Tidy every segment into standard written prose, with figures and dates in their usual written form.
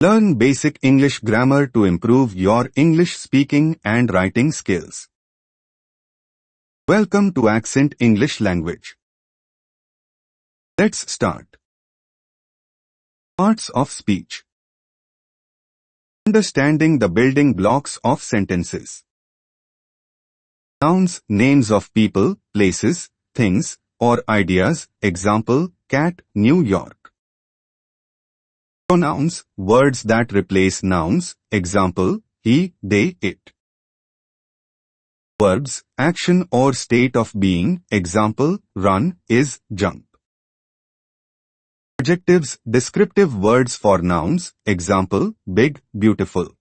Learn basic English grammar to improve your English speaking and writing skills. Welcome to Accent English Language. Let's start. Parts of speech. Understanding the building blocks of sentences. Nouns, names of people, places, things, or ideas. Example, cat, New York. Pronouns, words that replace nouns. Example, he, they, it. Verbs, action or state of being. Example, run, is, jump. Adjectives, descriptive words for nouns. Example, big, beautiful.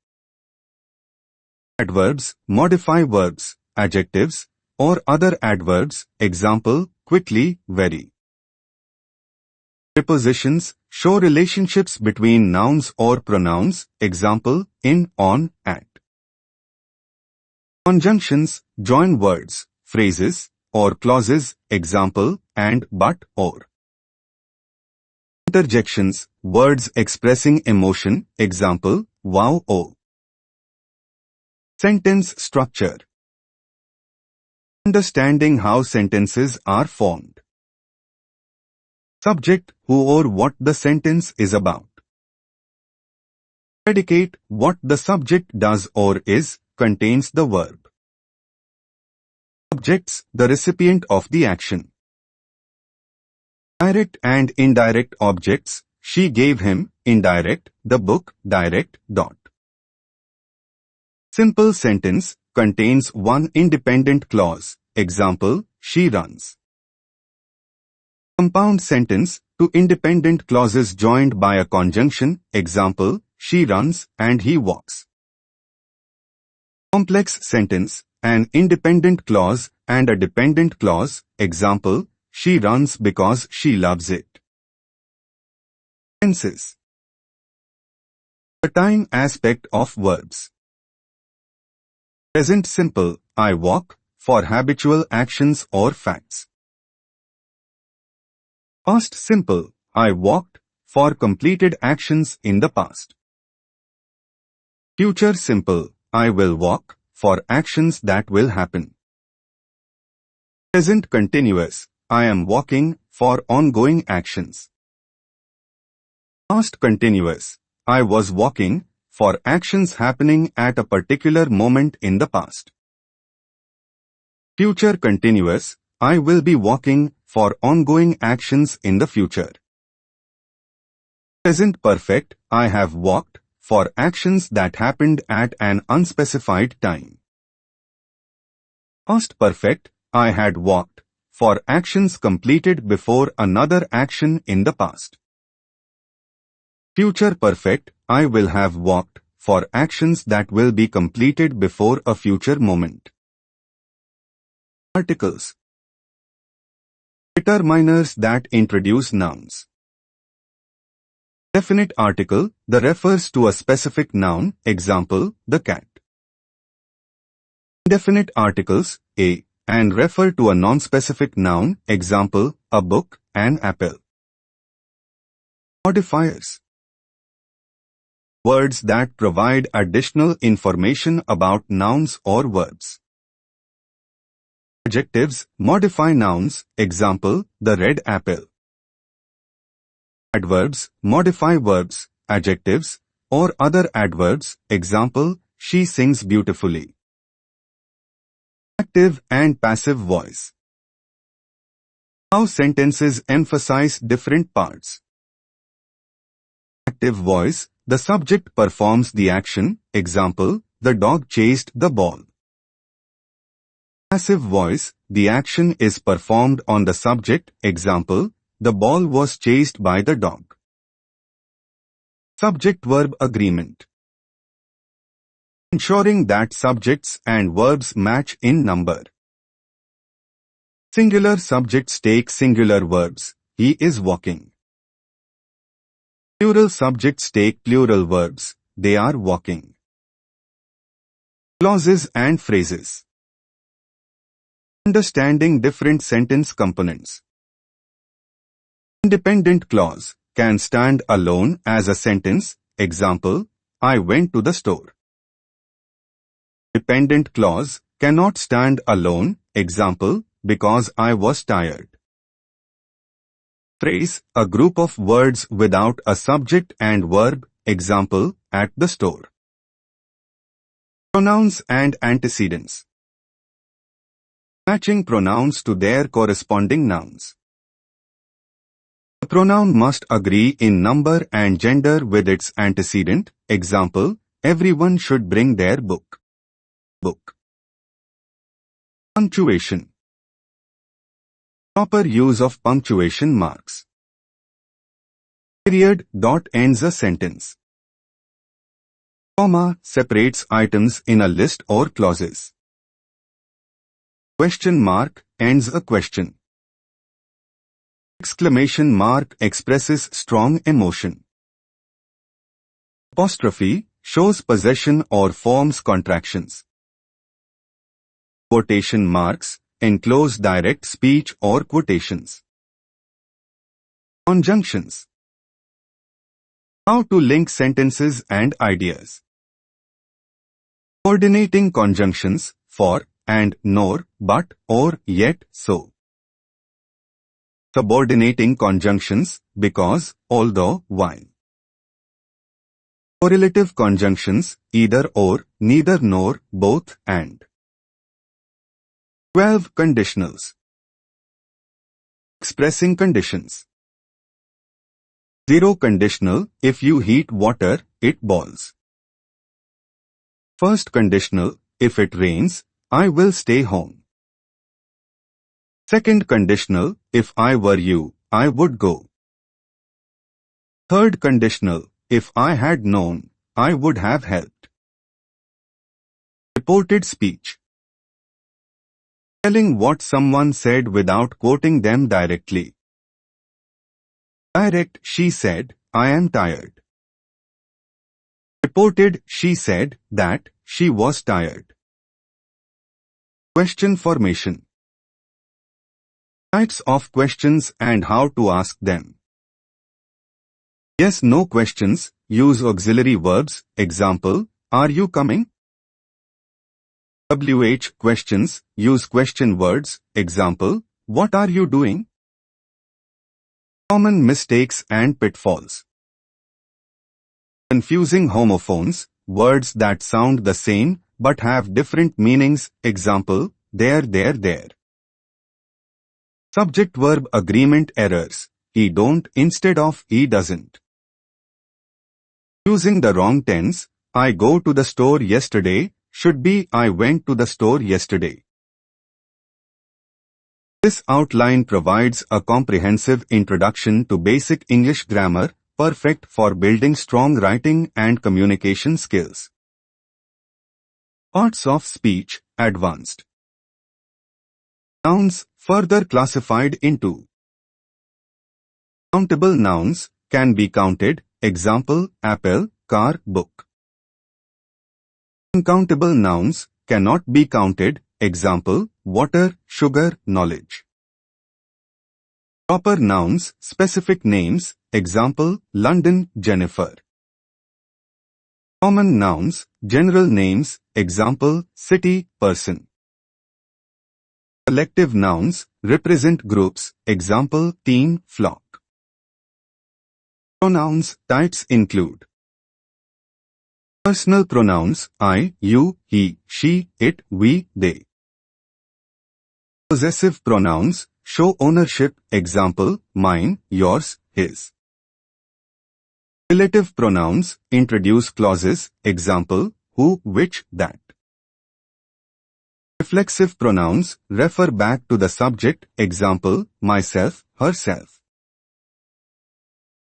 Adverbs, modify verbs, adjectives, or other adverbs. Example, quickly, very. Prepositions, show relationships between nouns or pronouns. Example, in, on, at. Conjunctions, join words, phrases, or clauses. Example, and, but, or. Interjections, words expressing emotion. Example, wow, oh. Sentence structure. Understanding how sentences are formed. Subject, who or what the sentence is about. Predicate, what the subject does or is, contains the verb. Objects, the recipient of the action. Direct and indirect objects, she gave him, indirect, the book, direct, dot. Simple sentence, contains one independent clause. Example, she runs. Compound sentence, two independent clauses joined by a conjunction. Example, she runs and he walks. Complex sentence, an independent clause and a dependent clause. Example, she runs because she loves it. Tenses. The time aspect of verbs. Present simple, I walk, for habitual actions or facts. Past simple, I walked, for completed actions in the past. Future simple, I will walk, for actions that will happen. Present continuous, I am walking, for ongoing actions. Past continuous, I was walking, for actions happening at a particular moment in the past. Future continuous, I will be walking, for ongoing actions in the future. Present perfect, I have walked, for actions that happened at an unspecified time. Past perfect, I had walked, for actions completed before another action in the past. Future perfect, I will have walked, for actions that will be completed before a future moment. Articles. Determiners that introduce nouns. Definite article, that refers to a specific noun. Example, the cat. Indefinite articles, a, and refer to a non-specific noun. Example, a book, an apple. Modifiers. Words that provide additional information about nouns or verbs. Adjectives, modify nouns. Example, the red apple. Adverbs, modify verbs, adjectives, or other adverbs. Example, she sings beautifully. Active and passive voice. How sentences emphasize different parts. Active voice, the subject performs the action. Example, the dog chased the ball. Passive voice, the action is performed on the subject. Example, the ball was chased by the dog. Subject-verb agreement. Ensuring that subjects and verbs match in number. Singular subjects take singular verbs. He is walking. Plural subjects take plural verbs. They are walking. Clauses and phrases. Understanding different sentence components. Independent clause can stand alone as a sentence. example, I went to the store. Dependent clause, cannot stand alone, example, because I was tired. Phrase, a group of words without a subject and verb, example, at the store. Pronouns and antecedents. Matching pronouns to their corresponding nouns. The pronoun must agree in number and gender with its antecedent, example, everyone should bring their book. Punctuation. Proper use of punctuation marks. Period, dot ends a sentence. Comma separates items in a list or clauses. Question mark ends a question. Exclamation mark expresses strong emotion. Apostrophe shows possession or forms contractions. Quotation marks enclose direct speech or quotations. Conjunctions. How to link sentences and ideas. Coordinating conjunctions, for, and, nor, but, or, yet, so. Subordinating conjunctions, because, although, while. Correlative conjunctions, either or, neither nor, both, and. 12 conditionals. Expressing conditions. 0 conditional, if you heat water, it boils. First conditional, if it rains, I will stay home. Second conditional, if I were you, I would go. Third conditional, if I had known, I would have helped. Reported speech. Telling what someone said without quoting them directly. Direct, she said, I am tired. Reported, she said that she was tired. Question formation. Types of questions and how to ask them. Yes/no questions, use auxiliary verbs, example, are you coming? WH questions, use question words, example, what are you doing? Common mistakes and pitfalls. Confusing homophones, words that sound the same but have different meanings, example, there. Subject-verb agreement errors, he don't instead of he doesn't. Using the wrong tense, I go to the store yesterday, should be I went to the store yesterday. This outline provides a comprehensive introduction to basic English grammar, perfect for building strong writing and communication skills. Parts of speech, advanced. Nouns, further classified into. Countable nouns, can be counted, example, apple, car, book. Uncountable nouns, cannot be counted, example, water, sugar, knowledge. Proper nouns, specific names, example, London, Jennifer. Common nouns, general names, example, city, person. Collective nouns, represent groups, example, team, flock. Pronouns, types include. Personal pronouns, I, you, he, she, it, we, they. Possessive pronouns, show ownership, example, mine, yours, his. Relative pronouns, introduce clauses, example, who, which, that. Reflexive pronouns, refer back to the subject, example, myself, herself.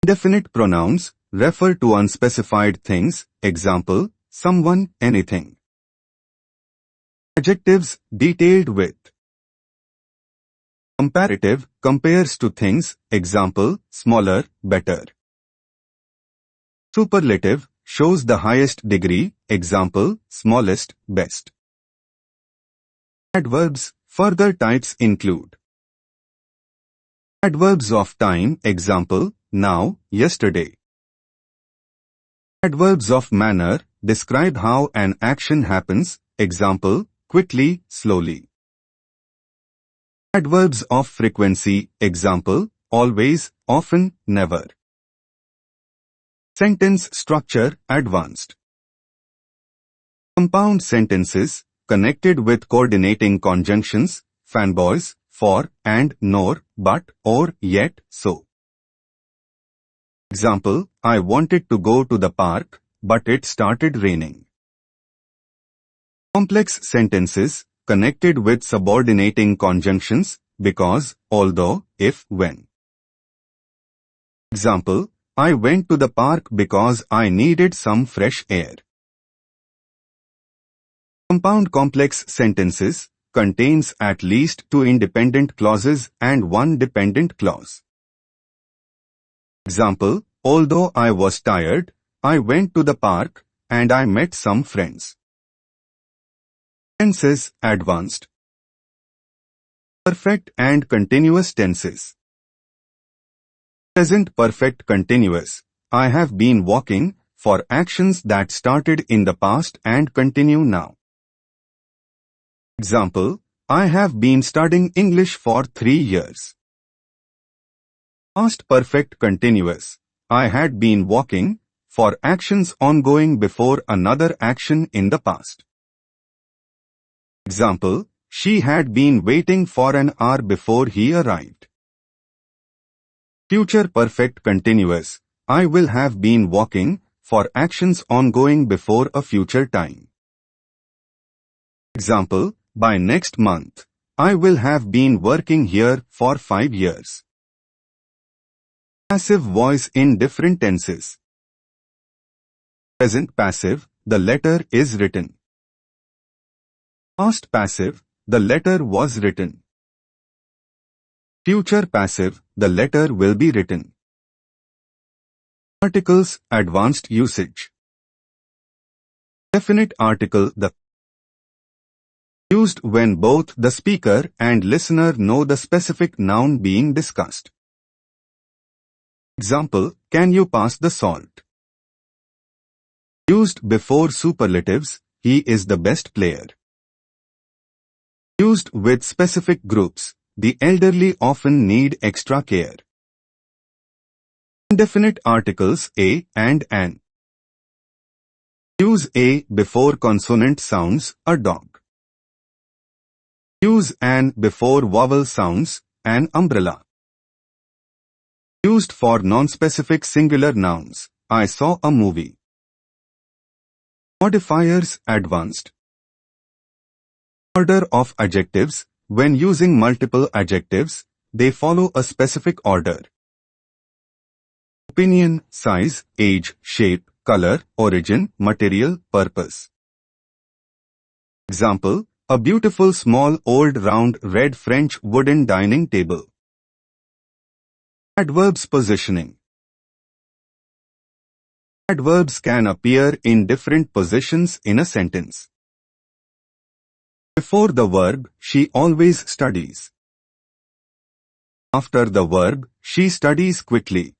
Indefinite pronouns, refer to unspecified things, example, someone, anything. Adjectives, detailed with. Comparative, compares to things, example, smaller, better. Superlative, shows the highest degree, example, smallest, best. Adverbs, further types include. Adverbs of time, example, now, yesterday. Adverbs of manner describe how an action happens. Example, quickly, slowly. Adverbs of frequency. Example, always, often, never. Sentence structure advanced. Compound sentences connected with coordinating conjunctions, fanboys, for, and, nor, but, or, yet, so. Example, I wanted to go to the park, but it started raining. Complex sentences connected with subordinating conjunctions, because, although, if, when. Example, I went to the park because I needed some fresh air. Compound complex sentences contains at least 2 independent clauses and 1 dependent clause. Example, although I was tired, I went to the park and I met some friends. Tenses advanced. Perfect and continuous tenses. Present perfect continuous. I have been walking, for actions that started in the past and continue now. Example, I have been studying English for 3 years. Past perfect continuous. I had been walking, for actions ongoing before another action in the past. Example, she had been waiting for an hour before he arrived. Future perfect continuous. I will have been walking, for actions ongoing before a future time. Example, by next month, I will have been working here for 5 years. Passive voice in different tenses. Present passive, the letter is written. Past passive, the letter was written. Future passive, the letter will be written. Articles, advanced usage. Definite article, the used when both the speaker and listener know the specific noun being discussed. Example, can you pass the salt? Used before superlatives, he is the best player. Used with specific groups, the elderly often need extra care. Indefinite articles a and an. Use a before consonant sounds, a dog. Use an before vowel sounds, an umbrella. Used for non-specific singular nouns, I saw a movie. Modifiers advanced. Order of adjectives. When using multiple adjectives, they follow a specific order. Opinion, size, age, shape, color, origin, material, purpose. Example, a beautiful small old round red French wooden dining table. Adverbs positioning. Adverbs can appear in different positions in a sentence. Before the verb, she always studies. After the verb, she studies quickly.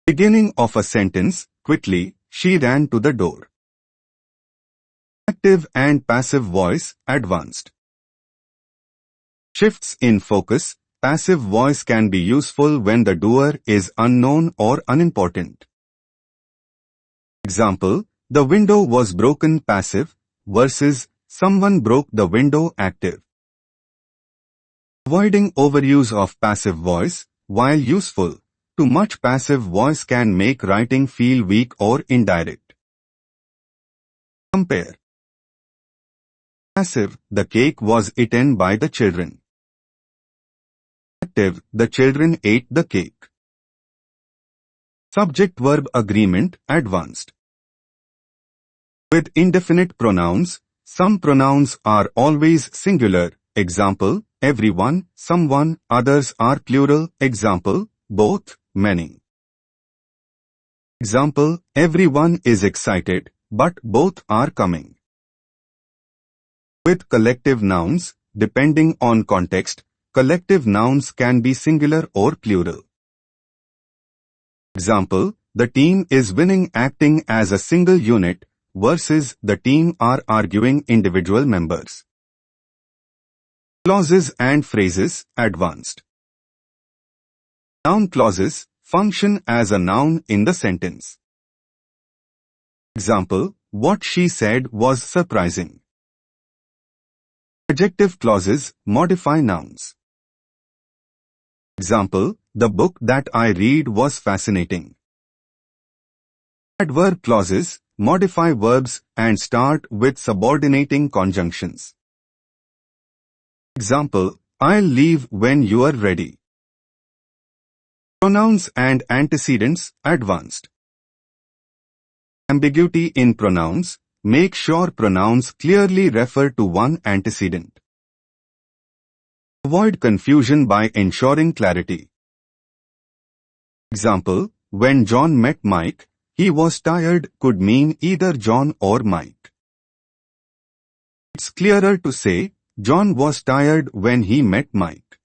Beginning of a sentence, quickly, she ran to the door. Active and passive voice, advanced. Shifts in focus. Passive voice can be useful when the doer is unknown or unimportant. Example, the window was broken passive versus someone broke the window active. Avoiding overuse of passive voice. While useful, too much passive voice can make writing feel weak or indirect. Compare. Passive, the cake was eaten by the children. Active, the children ate the cake. Subject-verb agreement, advanced. With indefinite pronouns, some pronouns are always singular. Example, everyone, someone, others are plural. Example, both, many. Example, everyone is excited, but both are coming. With collective nouns, depending on context, collective nouns can be singular or plural. Example, the team is winning acting as a single unit versus the team are arguing individual members. Clauses and phrases, advanced. Noun clauses function as a noun in the sentence. Example, what she said was surprising. Adjective clauses modify nouns. Example, the book that I read was fascinating. Adverb clauses modify verbs and start with subordinating conjunctions. Example, I'll leave when you are ready. Pronouns and antecedents, advanced. Ambiguity in pronouns, make sure pronouns clearly refer to one antecedent. Avoid confusion by ensuring clarity. Example, when John met Mike, he was tired could mean either John or Mike. It's clearer to say, John was tired when he met Mike.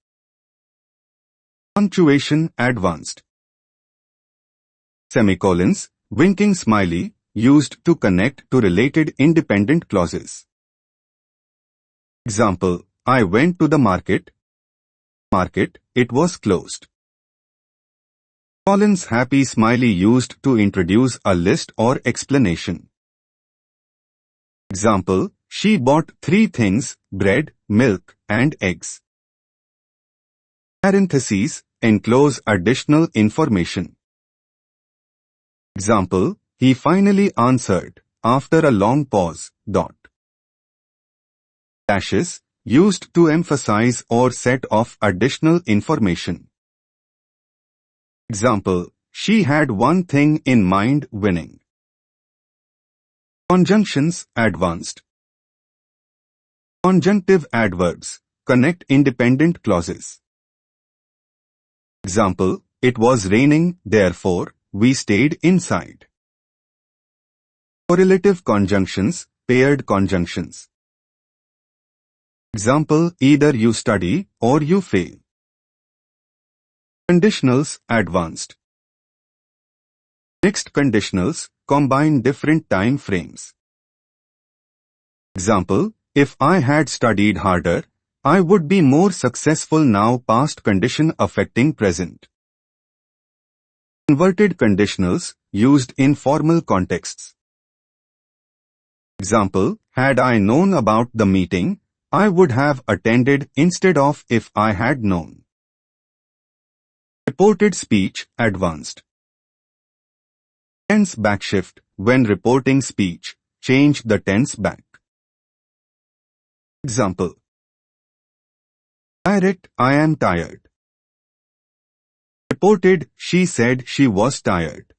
Punctuation, advanced. Semicolons, winking smiley, used to connect to related independent clauses. Example, I went to the market. It was closed. Colin's happy smiley used to introduce a list or explanation. Example, she bought 3 things, bread, milk, and eggs. Parentheses, enclose additional information. Example, he finally answered, after a long pause, ... Dashes, used to emphasize or set off additional information. Example, she had one thing in mind, winning. Conjunctions, advanced. Conjunctive adverbs, connect independent clauses. Example, it was raining, therefore, we stayed inside. Correlative conjunctions, paired conjunctions. Example, either you study or you fail. Conditionals, advanced. Mixed conditionals combine different time frames. Example, if I had studied harder, I would be more successful now. Past condition affecting present. Inverted conditionals used in formal contexts. Example, had I known about the meeting, I would have attended instead of if I had known. Reported speech, advanced. Tense backshift, when reporting speech, change the tense back. Example. Direct, I am tired. Reported, she said she was tired.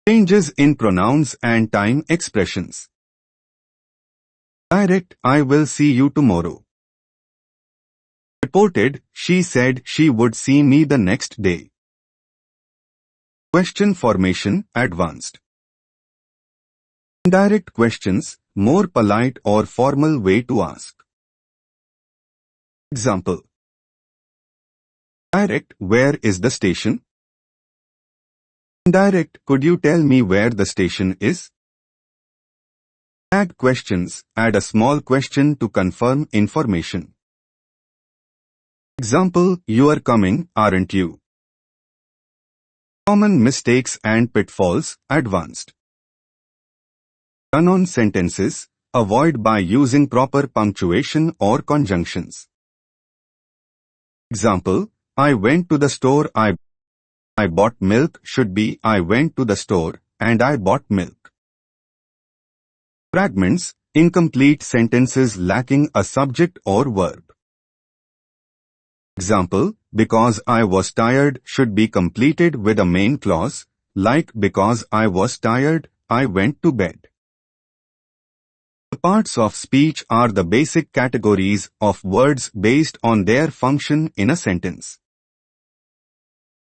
Changes in pronouns and time expressions. Direct, I will see you tomorrow. Reported, she said she would see me the next day. Question formation, advanced. Indirect questions, more polite or formal way to ask. Example. Direct, where is the station? Indirect, could you tell me where the station is? Add questions, add a small question to confirm information. Example, you are coming, aren't you? Common mistakes and pitfalls, advanced. Run-on sentences, avoid by using proper punctuation or conjunctions. Example, I went to the store, I bought milk should be I went to the store and I bought milk. Fragments, incomplete sentences lacking a subject or verb. Example, because I was tired should be completed with a main clause, like because I was tired, I went to bed. The parts of speech are the basic categories of words based on their function in a sentence.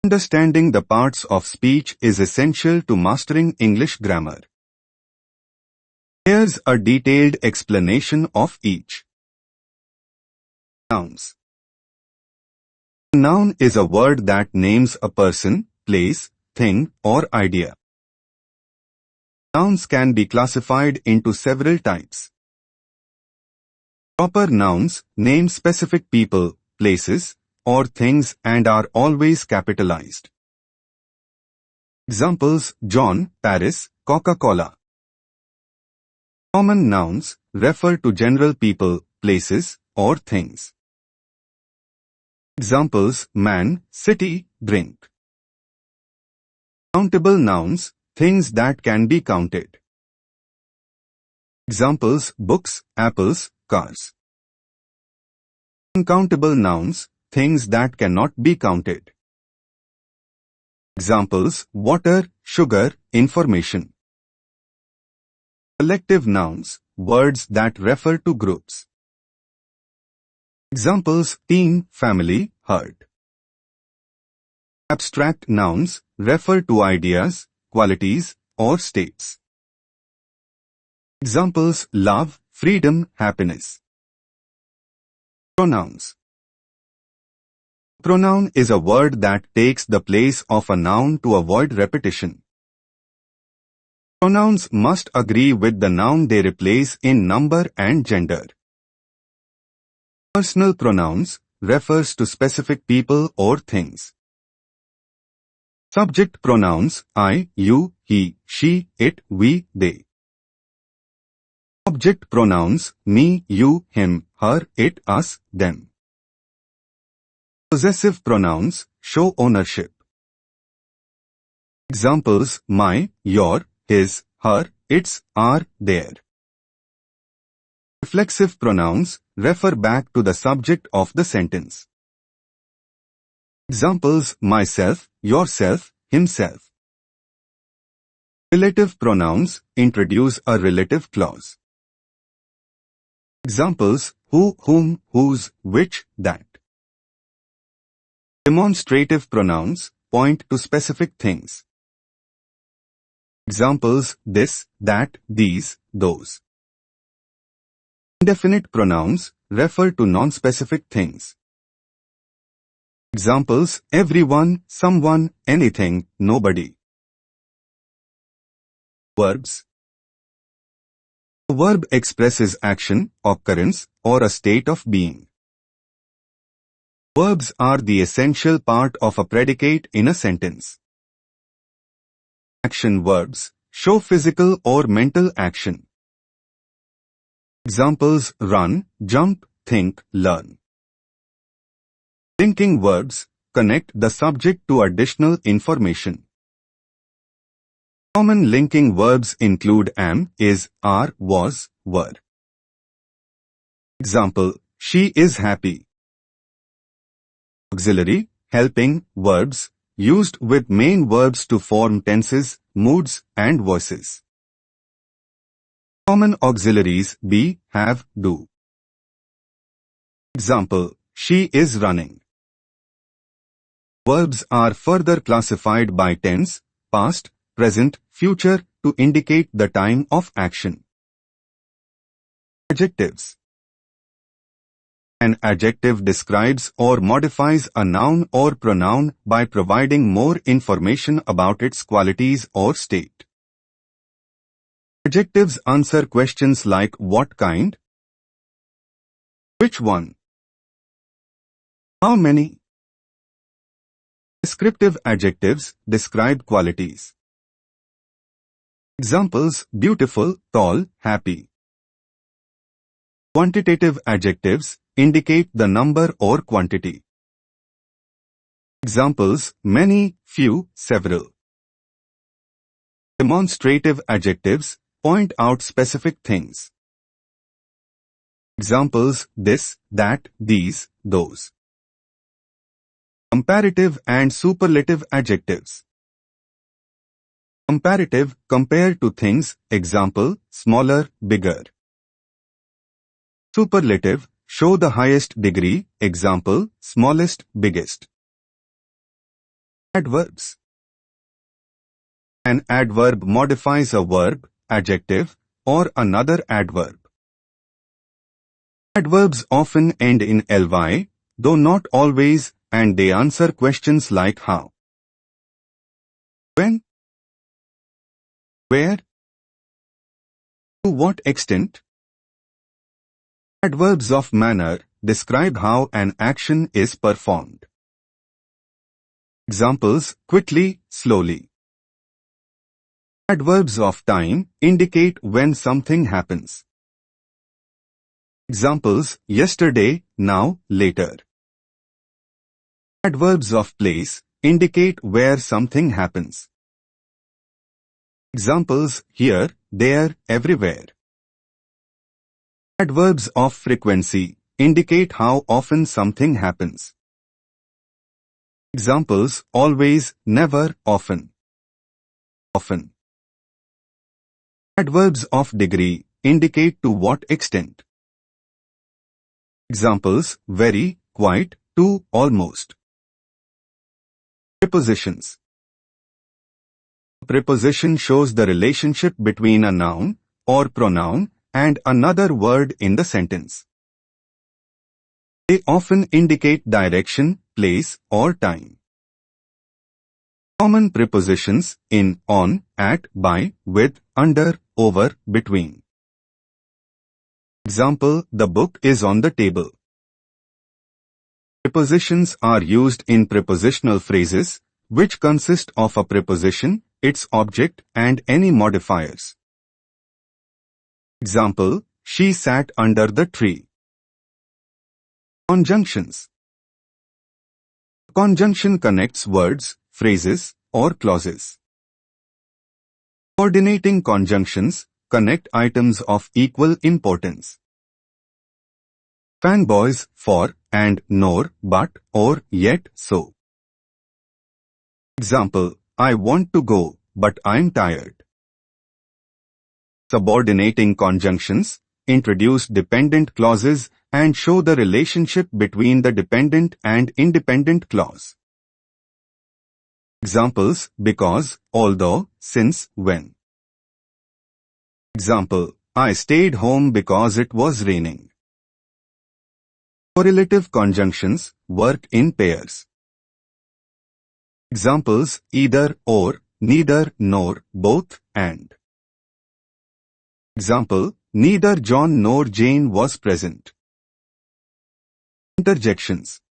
Understanding the parts of speech is essential to mastering English grammar. Here's a detailed explanation of each. Nouns. A noun is a word that names a person, place, thing, or idea. Nouns can be classified into several types. Proper nouns name specific people, places, or things and are always capitalized. Examples: John, Paris, Coca-Cola. Common nouns refer to general people, places, or things. Examples: man, city, drink. Countable nouns, things that can be counted. Examples: books, apples, cars. Uncountable nouns, things that cannot be counted. Examples: water, sugar, information. Collective nouns, words that refer to groups. Examples: team, family, herd. Abstract nouns refer to ideas, qualities, or states. Examples: love, freedom, happiness. Pronouns. Pronoun is a word that takes the place of a noun to avoid repetition. Pronouns must agree with the noun they replace in number and gender. Personal pronouns refers to specific people or things. Subject pronouns I, you, he, she, it, we, they. Object pronouns me, you, him, her, it, us, them. Possessive pronouns show ownership. Examples: my, your, his, her, its, our, their. Reflexive pronouns refer back to the subject of the sentence. Examples: myself, yourself, himself. Relative pronouns introduce a relative clause. Examples: who, whom, whose, which, that. Demonstrative pronouns point to specific things. Examples: this, that, these, those. Indefinite pronouns refer to non-specific things. Examples: everyone, someone, anything, nobody. Verbs. A verb expresses action, occurrence, or a state of being. Verbs are the essential part of a predicate in a sentence. Action verbs show physical or mental action. Examples: run, jump, think, learn. Linking verbs connect the subject to additional information. Common linking verbs include am, is, are, was, were. Example: she is happy. Auxiliary, helping verbs used with main verbs to form tenses, moods, and voices. Common auxiliaries be, have, do. Example: she is running. Verbs are further classified by tense, past, present, future to indicate the time of action. Adjectives. An adjective describes or modifies a noun or pronoun by providing more information about its qualities or state. Adjectives answer questions like what kind, which one, how many. Descriptive adjectives describe qualities. Examples: beautiful, tall, happy. Quantitative adjectives indicate the number or quantity. Examples: many, few, several. Demonstrative adjectives point out specific things. Examples: this, that, these, those. Comparative and superlative adjectives. Comparative, compare to things, example, smaller, bigger. Superlative, show the highest degree, example, smallest, biggest. Adverbs. An adverb modifies a verb, adjective, or another adverb. Adverbs often end in ly, though not always, and they answer questions like how. When? Where? To what extent? Adverbs of manner describe how an action is performed. Examples: quickly, slowly. Adverbs of time indicate when something happens. Examples: yesterday, now, later. Adverbs of place indicate where something happens. Examples: here, there, everywhere. Adverbs of frequency indicate how often something happens. Examples: always, never, often. Often. Adverbs of degree indicate to what extent. Examples: very, quite, to, almost. Prepositions. A preposition shows the relationship between a noun or pronoun and another word in the sentence. They often indicate direction, place, or time. Common prepositions in, on, at, by, with, under, over, between. Example: the book is on the table. Prepositions are used in prepositional phrases, which consist of a preposition, its object, and any modifiers. Example: she sat under the tree. Conjunctions. Conjunction connects words, phrases, or clauses. Coordinating conjunctions connect items of equal importance. Fanboys: for, and, nor, but, or, yet, so. Example: I want to go, but I'm tired. Subordinating conjunctions introduce dependent clauses and show the relationship between the dependent and independent clause. Examples: because, although, since, when. Example: I stayed home because it was raining. Correlative conjunctions work in pairs. Examples: either, or, neither, nor, both, and. Example: neither John nor Jane was present. Interjections.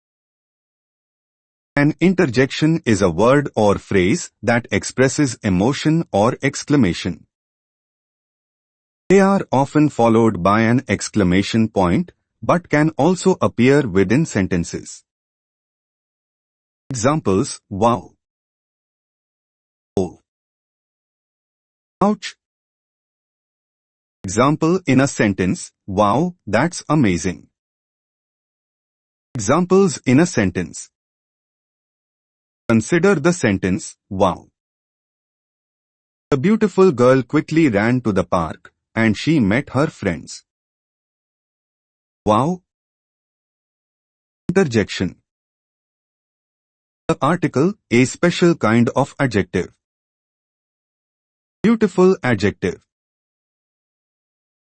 An interjection is a word or phrase that expresses emotion or exclamation. They are often followed by an exclamation point, but can also appear within sentences. Examples: wow. Oh. Ouch. Example in a sentence: wow, that's amazing. Examples in a sentence. Consider the sentence: wow. The beautiful girl quickly ran to the park, and she met her friends. Wow. Interjection. The article, a special kind of adjective. Beautiful adjective.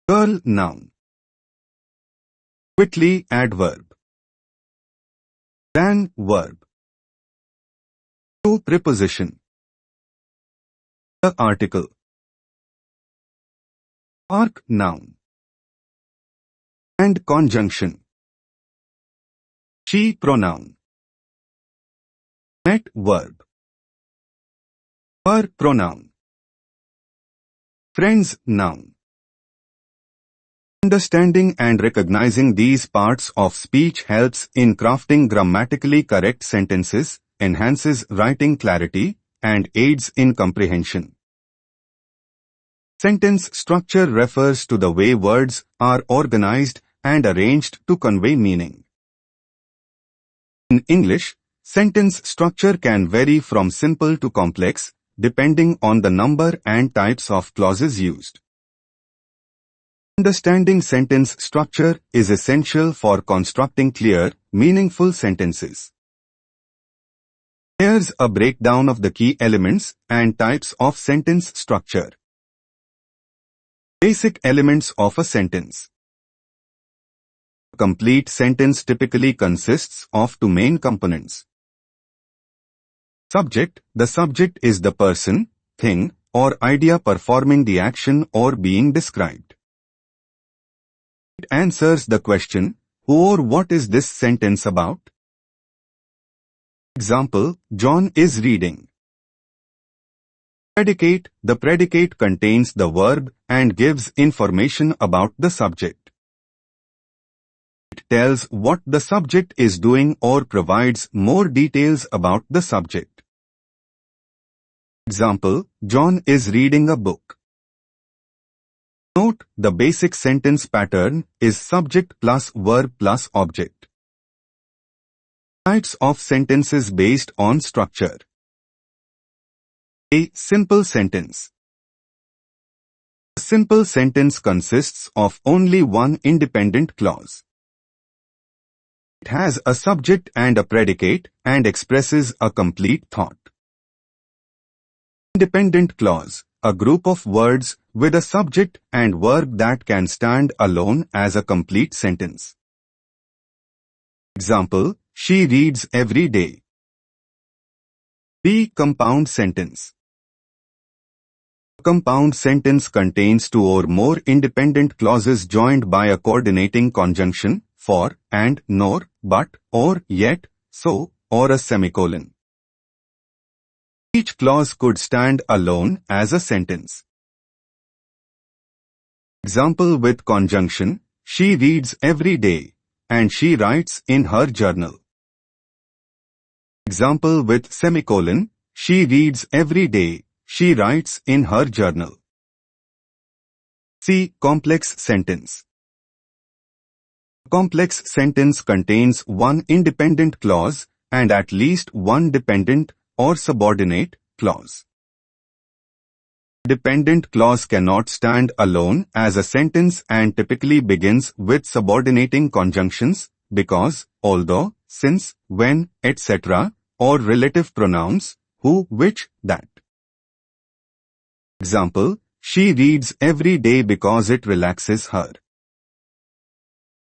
Girl noun. Quickly adverb. Ran verb. To preposition. The article. Park noun. And conjunction. She pronoun. Met verb. Her pronoun. Friends noun. Understanding and recognizing these parts of speech helps in crafting grammatically correct sentences, enhances writing clarity, and aids in comprehension. Sentence structure refers to the way words are organized and arranged to convey meaning. In English, sentence structure can vary from simple to complex, depending on the number and types of clauses used. Understanding sentence structure is essential for constructing clear, meaningful sentences. Here's a breakdown of the key elements and types of sentence structure. Basic elements of a sentence. A complete sentence typically consists of two main components: Subject. The subject is the person, thing, or idea performing the action or being described. It answers the question, who or what is this sentence about? Example, John is reading. Predicate. The predicate contains the verb and gives information about the subject. It tells what the subject is doing or provides more details about the subject. Example, John is reading a book. Note, the basic sentence pattern is subject plus verb plus object. Types of sentences based on structure. A simple sentence. A simple sentence consists of only one independent clause. It has a subject and a predicate and expresses a complete thought. Independent clause, a group of words with a subject and verb that can stand alone as a complete sentence. Example, she reads every day. B. Compound sentence. A compound sentence contains two or more independent clauses joined by a coordinating conjunction, for, and, nor, but, or, yet, so, or a semicolon. Each clause could stand alone as a sentence. Example with conjunction, she reads every day, and she writes in her journal. Example with semicolon, she reads every day, she writes in her journal. C. Complex sentence. A complex sentence contains one independent clause and at least one dependent or subordinate clause. Dependent clause cannot stand alone as a sentence and typically begins with subordinating conjunctions, because, although, since, when, etc., or relative pronouns, who, which, that. Example, she reads every day because it relaxes her.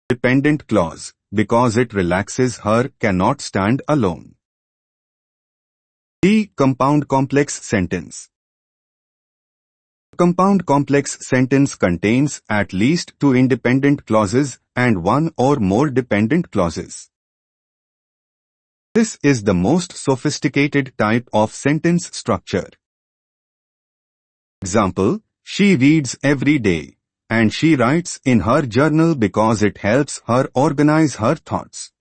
Dependent clause, because it relaxes her, cannot stand alone. D. Compound complex sentence. A compound complex sentence contains at least two independent clauses and one or more dependent clauses. This is the most sophisticated type of sentence structure. Example, she reads every day, and she writes in her journal because it helps her organize her thoughts.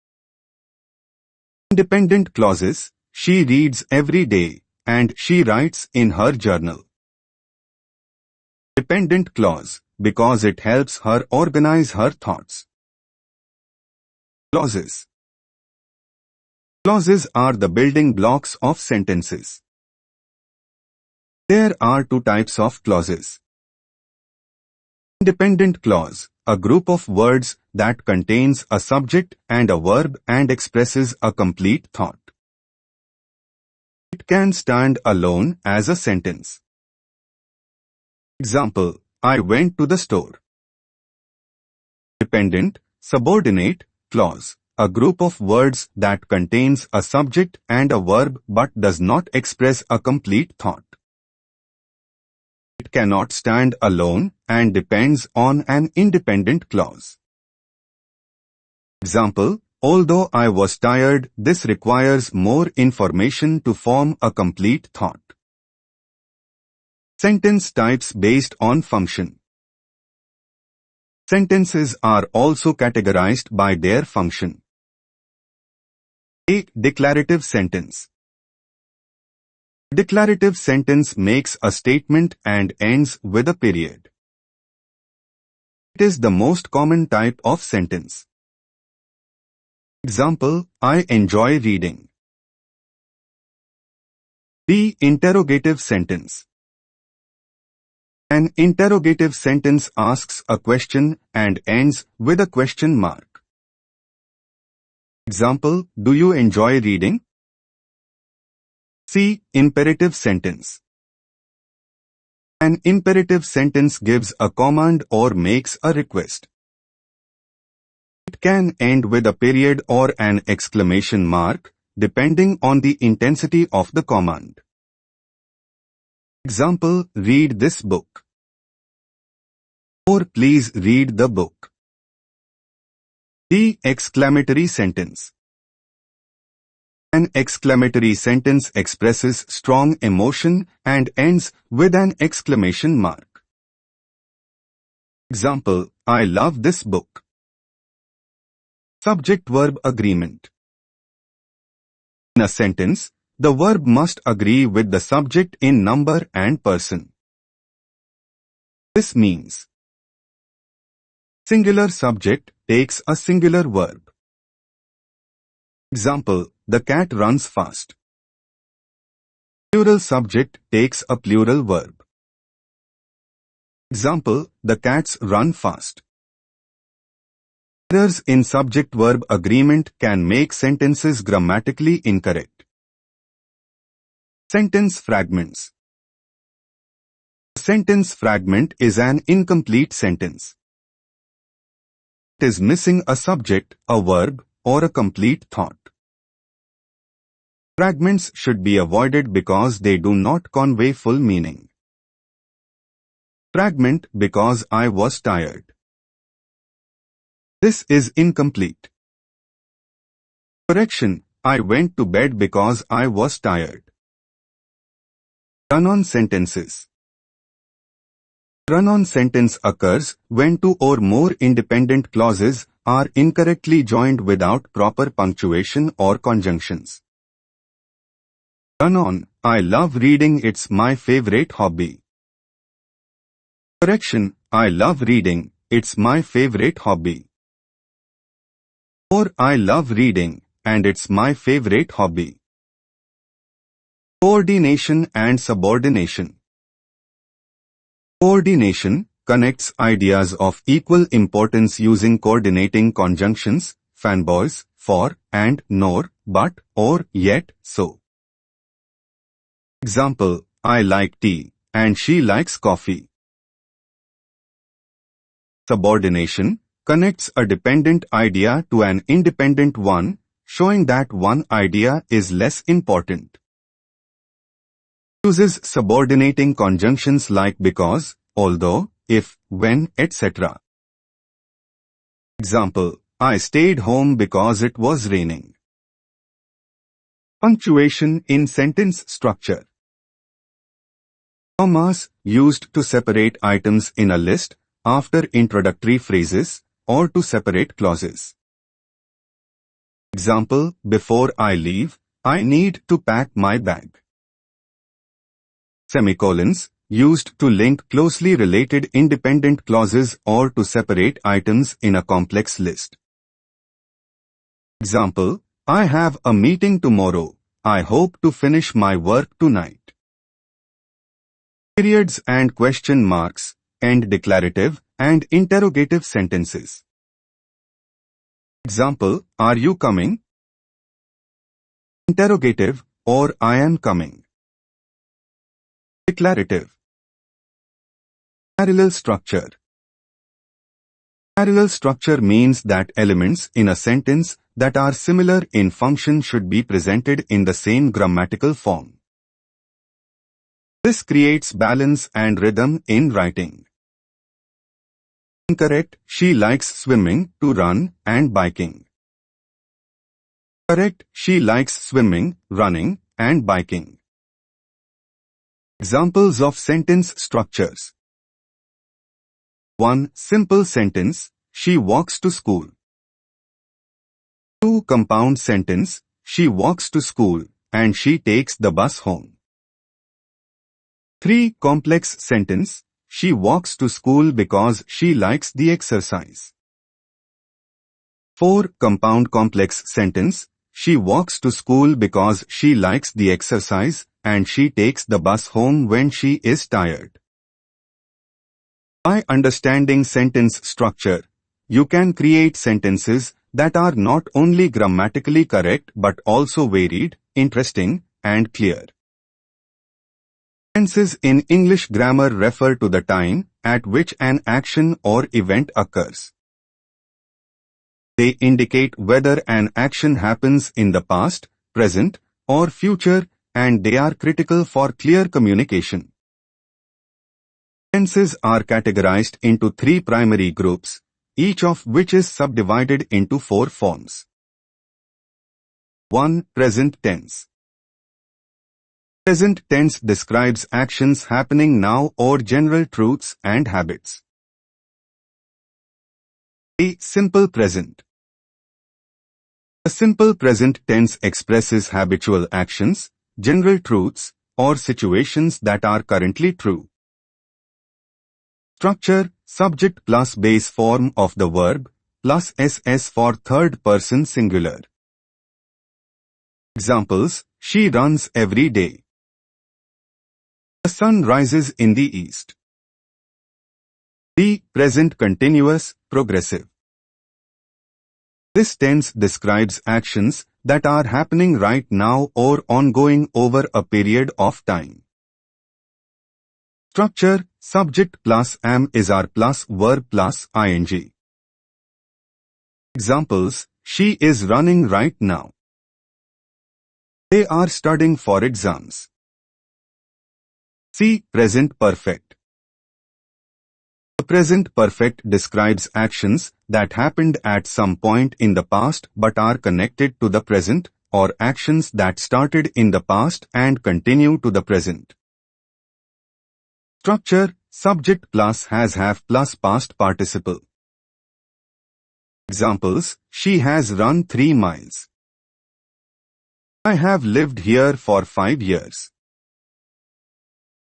Independent clauses, she reads every day, and she writes in her journal. Dependent clause, because it helps her organize her thoughts. Clauses. Clauses are the building blocks of sentences. There are two types of clauses. Independent clause, a group of words that contains a subject and a verb and expresses a complete thought. It can stand alone as a sentence. Example, I went to the store. Dependent, subordinate, clause, a group of words that contains a subject and a verb but does not express a complete thought. It cannot stand alone and depends on an independent clause. Example, although I was tired, this requires more information to form a complete thought. Sentence types based on function. Sentences are also categorized by their function. A. Declarative sentence. Declarative sentence makes a statement and ends with a period. It is the most common type of sentence. Example, I enjoy reading. B. Interrogative sentence. An interrogative sentence asks a question and ends with a question mark. Example, do you enjoy reading? C. Imperative sentence. An imperative sentence gives a command or makes a request. It can end with a period or an exclamation mark, depending on the intensity of the command. Example, read this book. Or please read the book. The exclamatory sentence. An exclamatory sentence expresses strong emotion and ends with an exclamation mark. Example, I love this book. Subject-verb agreement. In a sentence, the verb must agree with the subject in number and person. This means singular subject takes a singular verb. Example, the cat runs fast. Plural subject takes a plural verb. Example, the cats run fast. Errors in subject-verb agreement can make sentences grammatically incorrect. Sentence fragments. A sentence fragment is an incomplete sentence. It is missing a subject, a verb, or a complete thought. Fragments should be avoided because they do not convey full meaning. Fragment, because I was tired. This is incomplete. Correction, I went to bed because I was tired. Run-on sentences. Run-on sentence occurs when two or more independent clauses are incorrectly joined without proper punctuation or conjunctions. Run-on, I love reading, it's my favorite hobby. Correction, I love reading, it's my favorite hobby. Or I love reading, and it's my favorite hobby. Coordination and subordination. Coordination connects ideas of equal importance using coordinating conjunctions, fanboys, for, and, nor, but, or, yet, so. Example, I like tea, and she likes coffee. Subordination connects a dependent idea to an independent one, showing that one idea is less important. Uses subordinating conjunctions like because, although, if, when, etc. Example, I stayed home because it was raining. Punctuation in sentence structure. Commas used to separate items in a list after introductory phrases or to separate clauses. Example, before I leave, I need to pack my bag. Semicolons, used to link closely related independent clauses or to separate items in a complex list. Example, I have a meeting tomorrow. I hope to finish my work tonight. Periods and question marks end declarative and interrogative sentences. Example, are you coming? Interrogative, or I am coming. Declarative. Parallel structure. Parallel structure means that elements in a sentence that are similar in function should be presented in the same grammatical form. This creates balance and rhythm in writing. Incorrect, she likes swimming, to run, and biking. Correct, she likes swimming, running, and biking. Examples of sentence structures. 1. Simple sentence, she walks to school. 2. Compound sentence, she walks to school, and she takes the bus home. 3. Complex sentence, she walks to school because she likes the exercise. 4. Compound complex sentence, she walks to school because she likes the exercise, and she takes the bus home when she is tired. By understanding sentence structure, you can create sentences that are not only grammatically correct but also varied, interesting, and clear. Tenses in English grammar refer to the time at which an action or event occurs. They indicate whether an action happens in the past, present, or future, and they are critical for clear communication. Tenses are categorized into three primary groups, each of which is subdivided into four forms. 1. Present tense. Present tense describes actions happening now or general truths and habits. A. Simple present. A simple present tense expresses habitual actions, general truths, or situations that are currently true. Structure: subject plus base form of the verb, plus ss for third person singular. Examples: she runs every day. The sun rises in the east. B. Present continuous, progressive. This tense describes actions that are happening right now or ongoing over a period of time. Structure: subject plus am is are plus verb plus ing. Examples: she is running right now. They are studying for exams. C. Present perfect. The present perfect describes actions that happened at some point in the past but are connected to the present, or actions that started in the past and continue to the present. Structure: subject plus has have plus past participle. Examples: she has run 3 miles. I have lived here for 5 years.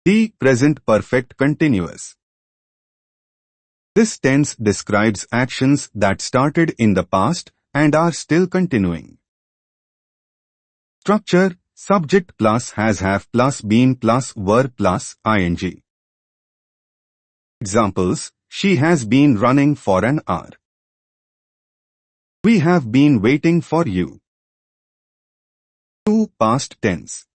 D. Present perfect continuous. This tense describes actions that started in the past and are still continuing. Structure: subject plus has have plus been plus verb plus ing. Examples: she has been running for an hour. We have been waiting for you. 2. Past tense.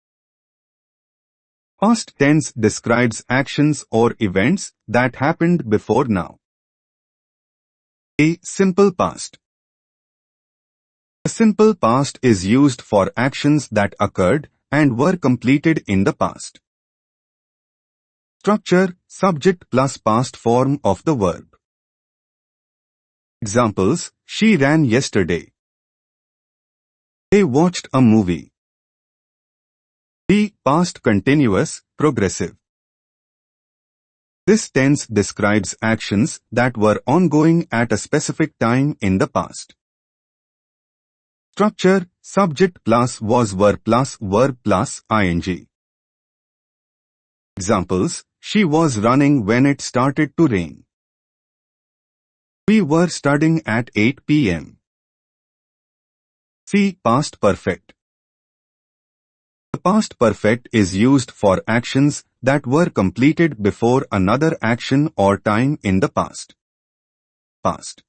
Past tense describes actions or events that happened before now. A. Simple past. The simple past is used for actions that occurred and were completed in the past. Structure: subject plus past form of the verb. Examples: she ran yesterday. They watched a movie. B. Past continuous, progressive. This tense describes actions that were ongoing at a specific time in the past. Structure: subject plus was were plus verb plus ing. Examples: she was running when it started to rain. We were studying at 8 p.m. C. Past perfect. The past perfect is used for actions that were completed before another action or time in the past. Past.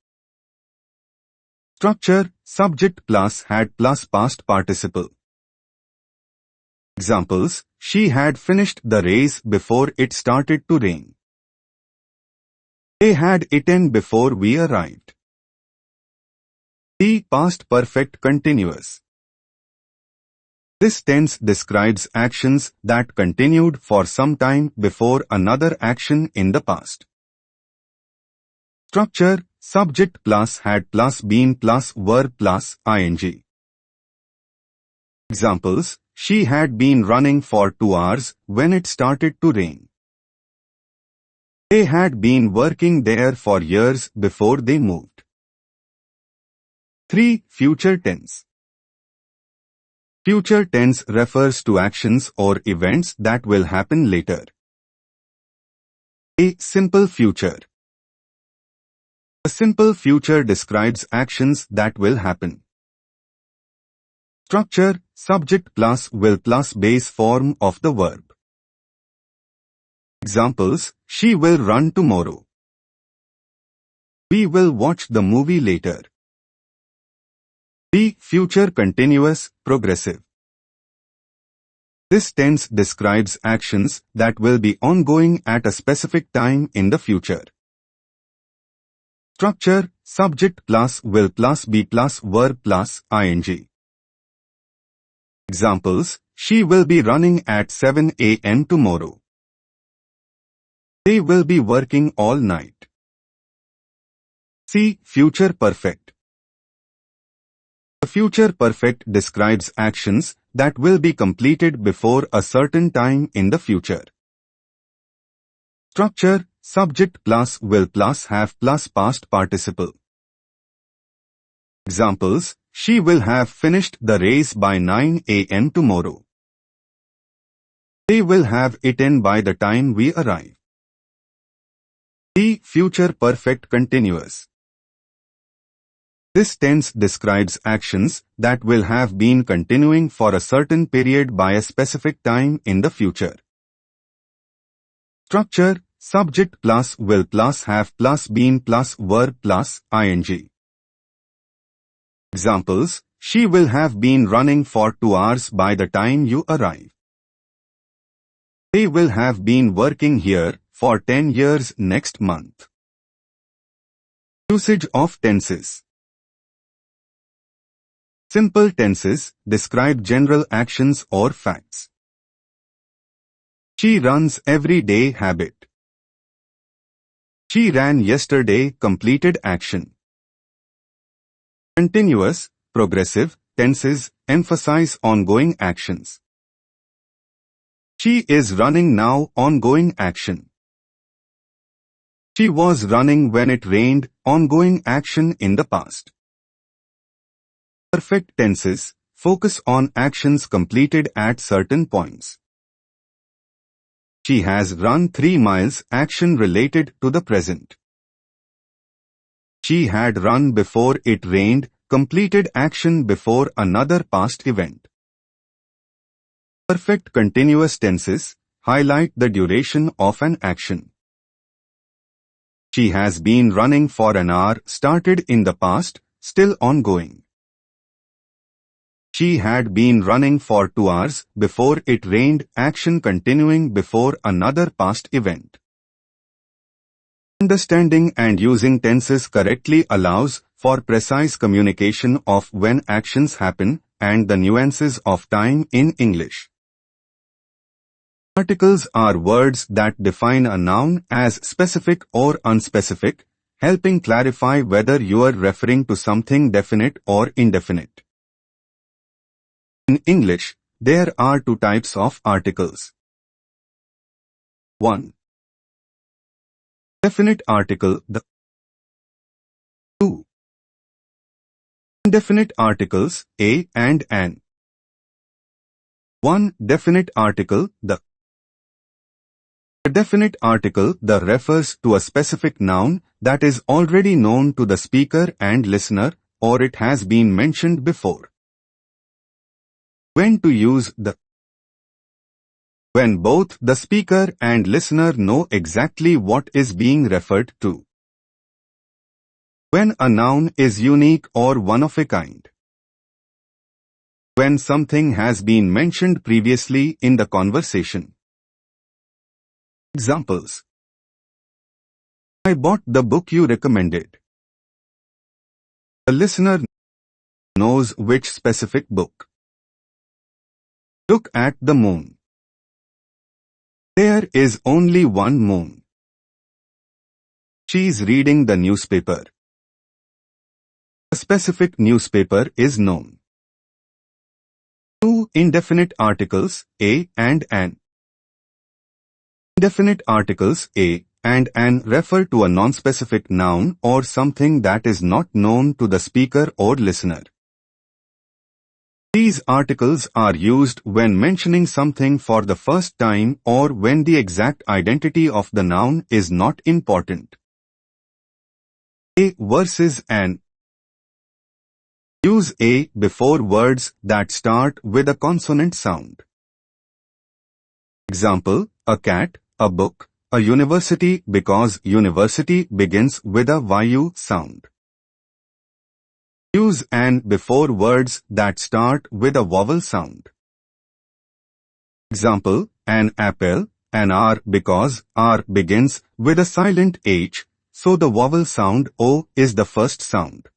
Structure: subject plus had plus past participle. Examples: she had finished the race before it started to rain. They had eaten before we arrived. D. Past perfect continuous. This tense describes actions that continued for some time before another action in the past. Structure: subject plus had plus been plus verb plus ing. Examples: she had been running for 2 hours when it started to rain. They had been working there for years before they moved. 3. Future tense. Future tense refers to actions or events that will happen later. A. Simple future. A simple future describes actions that will happen. Structure: subject plus will plus base form of the verb. Examples: she will run tomorrow. We will watch the movie later. B. Future continuous, progressive. This tense describes actions that will be ongoing at a specific time in the future. Structure: subject plus will plus be plus verb plus ing. Examples: she will be running at 7 a.m. tomorrow. They will be working all night. C. Future perfect. The future perfect describes actions that will be completed before a certain time in the future. Structure: subject plus will plus have plus past participle. Examples: she will have finished the race by 9 a.m. tomorrow. They will have eaten by the time we arrive. D. Future perfect continuous. This tense describes actions that will have been continuing for a certain period by a specific time in the future. Structure: subject plus will plus have plus been plus verb plus ing. Examples: she will have been running for 2 hours by the time you arrive. They will have been working here for 10 years next month. Usage of tenses. Simple tenses describe general actions or facts. She runs every day habit. She ran yesterday completed action. Continuous, progressive tenses emphasize ongoing actions. She is running now ongoing action. She was running when it rained ongoing action in the past. Perfect tenses focus on actions completed at certain points. She has run 3 miles action related to the present. She had run before it rained completed action before another past event. Perfect continuous tenses highlight the duration of an action. She has been running for an hour started in the past, still ongoing. She had been running for 2 hours before it rained action continuing before another past event. Understanding and using tenses correctly allows for precise communication of when actions happen and the nuances of time in English. Articles are words that define a noun as specific or unspecific, helping clarify whether you are referring to something definite or indefinite. In English, there are 2 types of articles. 1. Definite article, the. 2. Indefinite articles, a and an. 1. Definite article, the. A definite article, the refers to a specific noun that is already known to the speaker and listener, or it has been mentioned before. When to use the? When both the speaker and listener know exactly what is being referred to. When a noun is unique or one of a kind. When something has been mentioned previously in the conversation. Examples: I bought the book you recommended. The listener knows which specific book. Look at the moon. There is only one moon. She's reading the newspaper. A specific newspaper is known. 2. Indefinite articles, a and an. Indefinite articles, a and an refer to a non-specific noun or something that is not known to the speaker or listener. These articles are used when mentioning something for the first time or when the exact identity of the noun is not important. A versus an. Use a before words that start with a consonant sound. Example: a cat, a book, a university, because university begins with a yu sound. Use an before words that start with a vowel sound. Example: an apple, an r, because r begins with a silent h, so the vowel sound o is the first sound.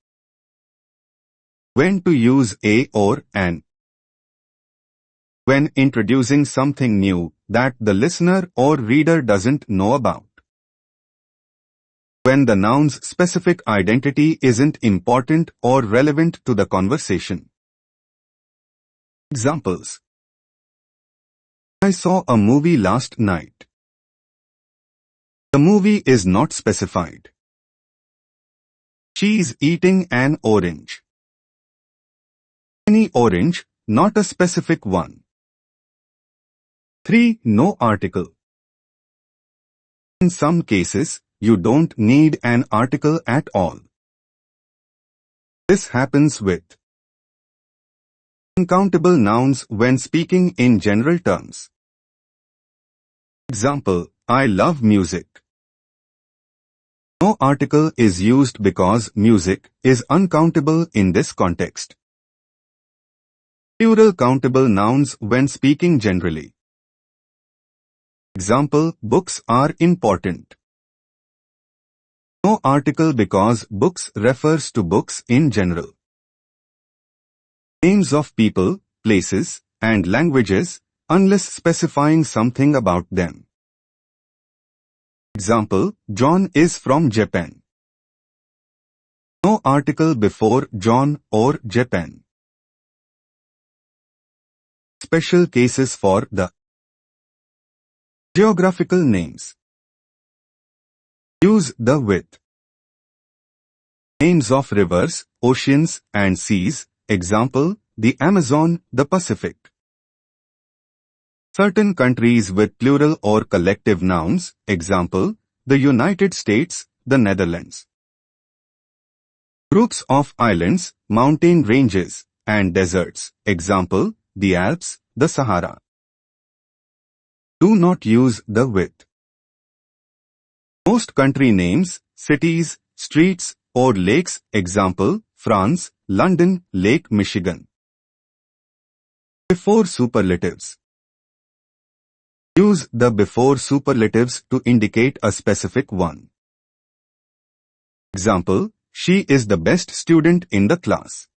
When to use a or an. when introducing something new that the listener or reader doesn't know about. When the noun's specific identity isn't important or relevant to the conversation. Examples: I saw a movie last night. The movie is not specified. She's eating an orange. Any orange, not a specific one. 3. No article. In some cases, you don't need an article at all. This happens with uncountable nouns when speaking in general terms. Example: I love music. No article is used because music is uncountable in this context. Plural countable nouns when speaking generally. Example: books are important. No article because books refers to books in general. Names of people, places, and languages, unless specifying something about them. Example: John is from Japan. No article before John or Japan. Special cases for the geographical names. Use the with. Names of rivers, oceans, and seas. Example: the Amazon, the Pacific. Certain countries with plural or collective nouns. Example: the United States, the Netherlands. Groups of islands, mountain ranges, and deserts. Example: the Alps, the Sahara. Do not use the with. Most country names, cities, streets, or lakes. Example: France, London, Lake Michigan. Before superlatives. Use the before superlatives to indicate a specific one. Example: she is the best student in the class.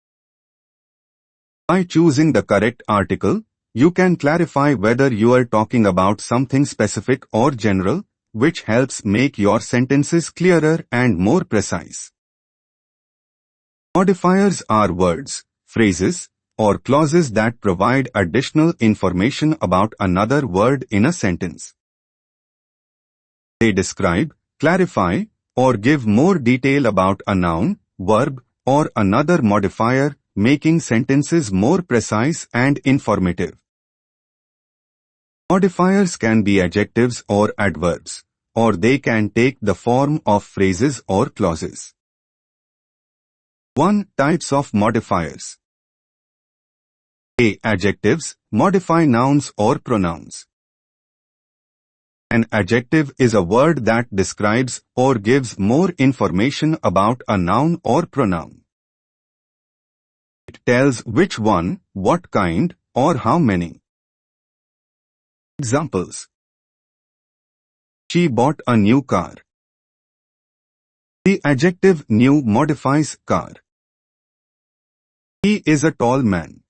By choosing the correct article, you can clarify whether you are talking about something specific or general, which helps make your sentences clearer and more precise. Modifiers are words, phrases, or clauses that provide additional information about another word in a sentence. They describe, clarify, or give more detail about a noun, verb, or another modifier, making sentences more precise and informative. Modifiers can be adjectives or adverbs, or they can take the form of phrases or clauses. 1. Types of modifiers. A. Adjectives modify nouns or pronouns. An adjective is a word that describes or gives more information about a noun or pronoun. It tells which one, what kind, or how many. Examples: she bought a new car. The adjective new modifies car. He is a tall man.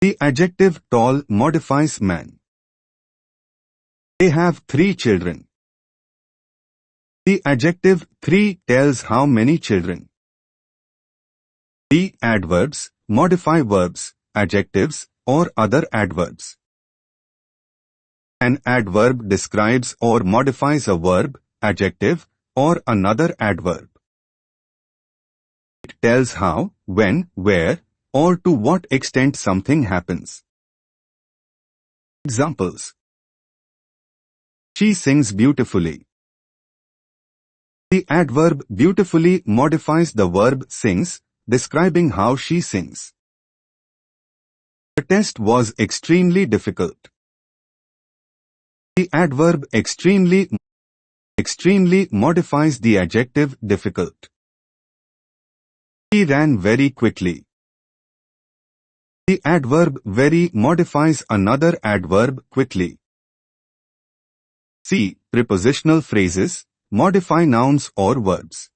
The adjective tall modifies man. They have 3 children. The adjective 3 tells how many children. The adverbs modify verbs, adjectives, or other adverbs. An adverb describes or modifies a verb, adjective, or another adverb. It tells how, when, where, or to what extent something happens. Examples: she sings beautifully. The adverb beautifully modifies the verb sings, describing how she sings. The test was extremely difficult. The adverb extremely modifies the adjective difficult. He ran very quickly. The adverb very modifies another adverb quickly. C. Prepositional phrases modify nouns or verbs.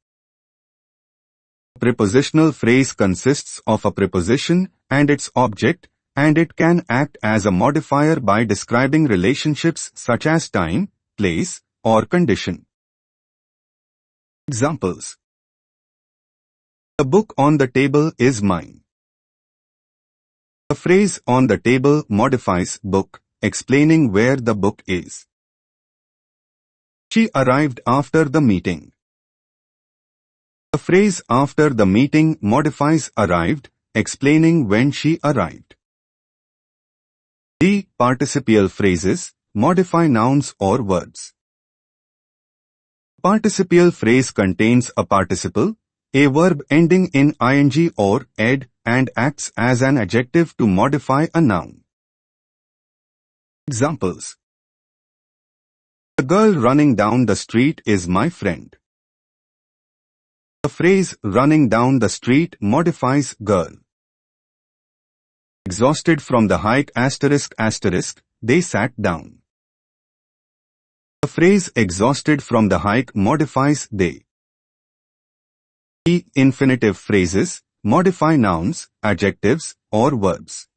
A prepositional phrase consists of a preposition and its object, and it can act as a modifier by describing relationships such as time, place, or condition. Examples: the book on the table is mine. The phrase on the table modifies book, explaining where the book is. She arrived after the meeting. The phrase after the meeting modifies arrived, explaining when she arrived. The participial phrases modify nouns or verbs. Participial phrase contains a participle, a verb ending in ing or ed, and acts as an adjective to modify a noun. Examples: the girl running down the street is my friend. The phrase running down the street modifies girl. Exhausted from the hike ***, they sat down. The phrase exhausted from the hike modifies they. The infinitive phrases modify nouns, adjectives, or verbs.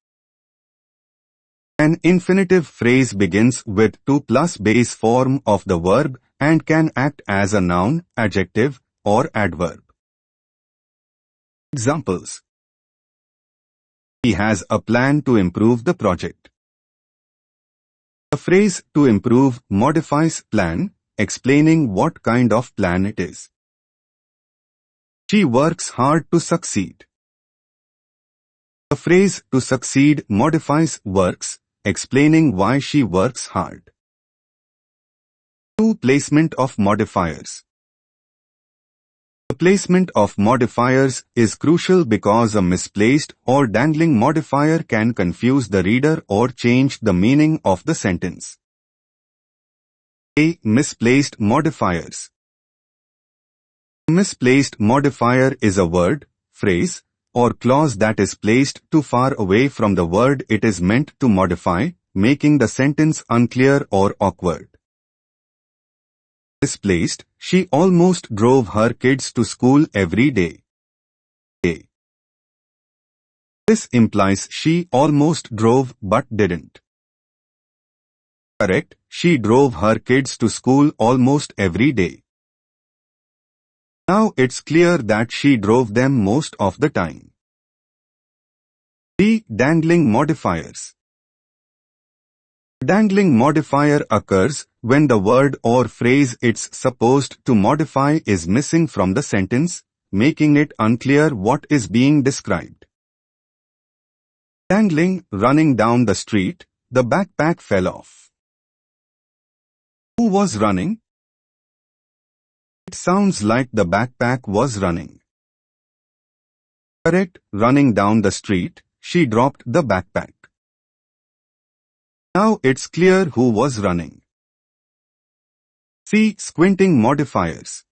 An infinitive phrase begins with to plus base form of the verb and can act as a noun, adjective, or adverb. Examples: he has a plan to improve the project. The phrase to improve modifies plan, explaining what kind of plan it is. She works hard to succeed. The phrase to succeed modifies works, explaining why she works hard. Placement of modifiers. The placement of modifiers is crucial because a misplaced or dangling modifier can confuse the reader or change the meaning of the sentence. A. Misplaced modifiers. Misplaced modifier is a word, phrase, or clause that is placed too far away from the word it is meant to modify, making the sentence unclear or awkward. Misplaced: she almost drove her kids to school every day. This implies she almost drove but didn't. Correct: she drove her kids to school almost every day. Now it's clear that she drove them most of the time. The dangling modifiers. Dangling modifier occurs when the word or phrase it's supposed to modify is missing from the sentence, making it unclear what is being described. Dangling: running down the street, the backpack fell off. Who was running? It sounds like the backpack was running. Correct: running down the street, she dropped the backpack. Now it's clear who was running. See squinting modifiers.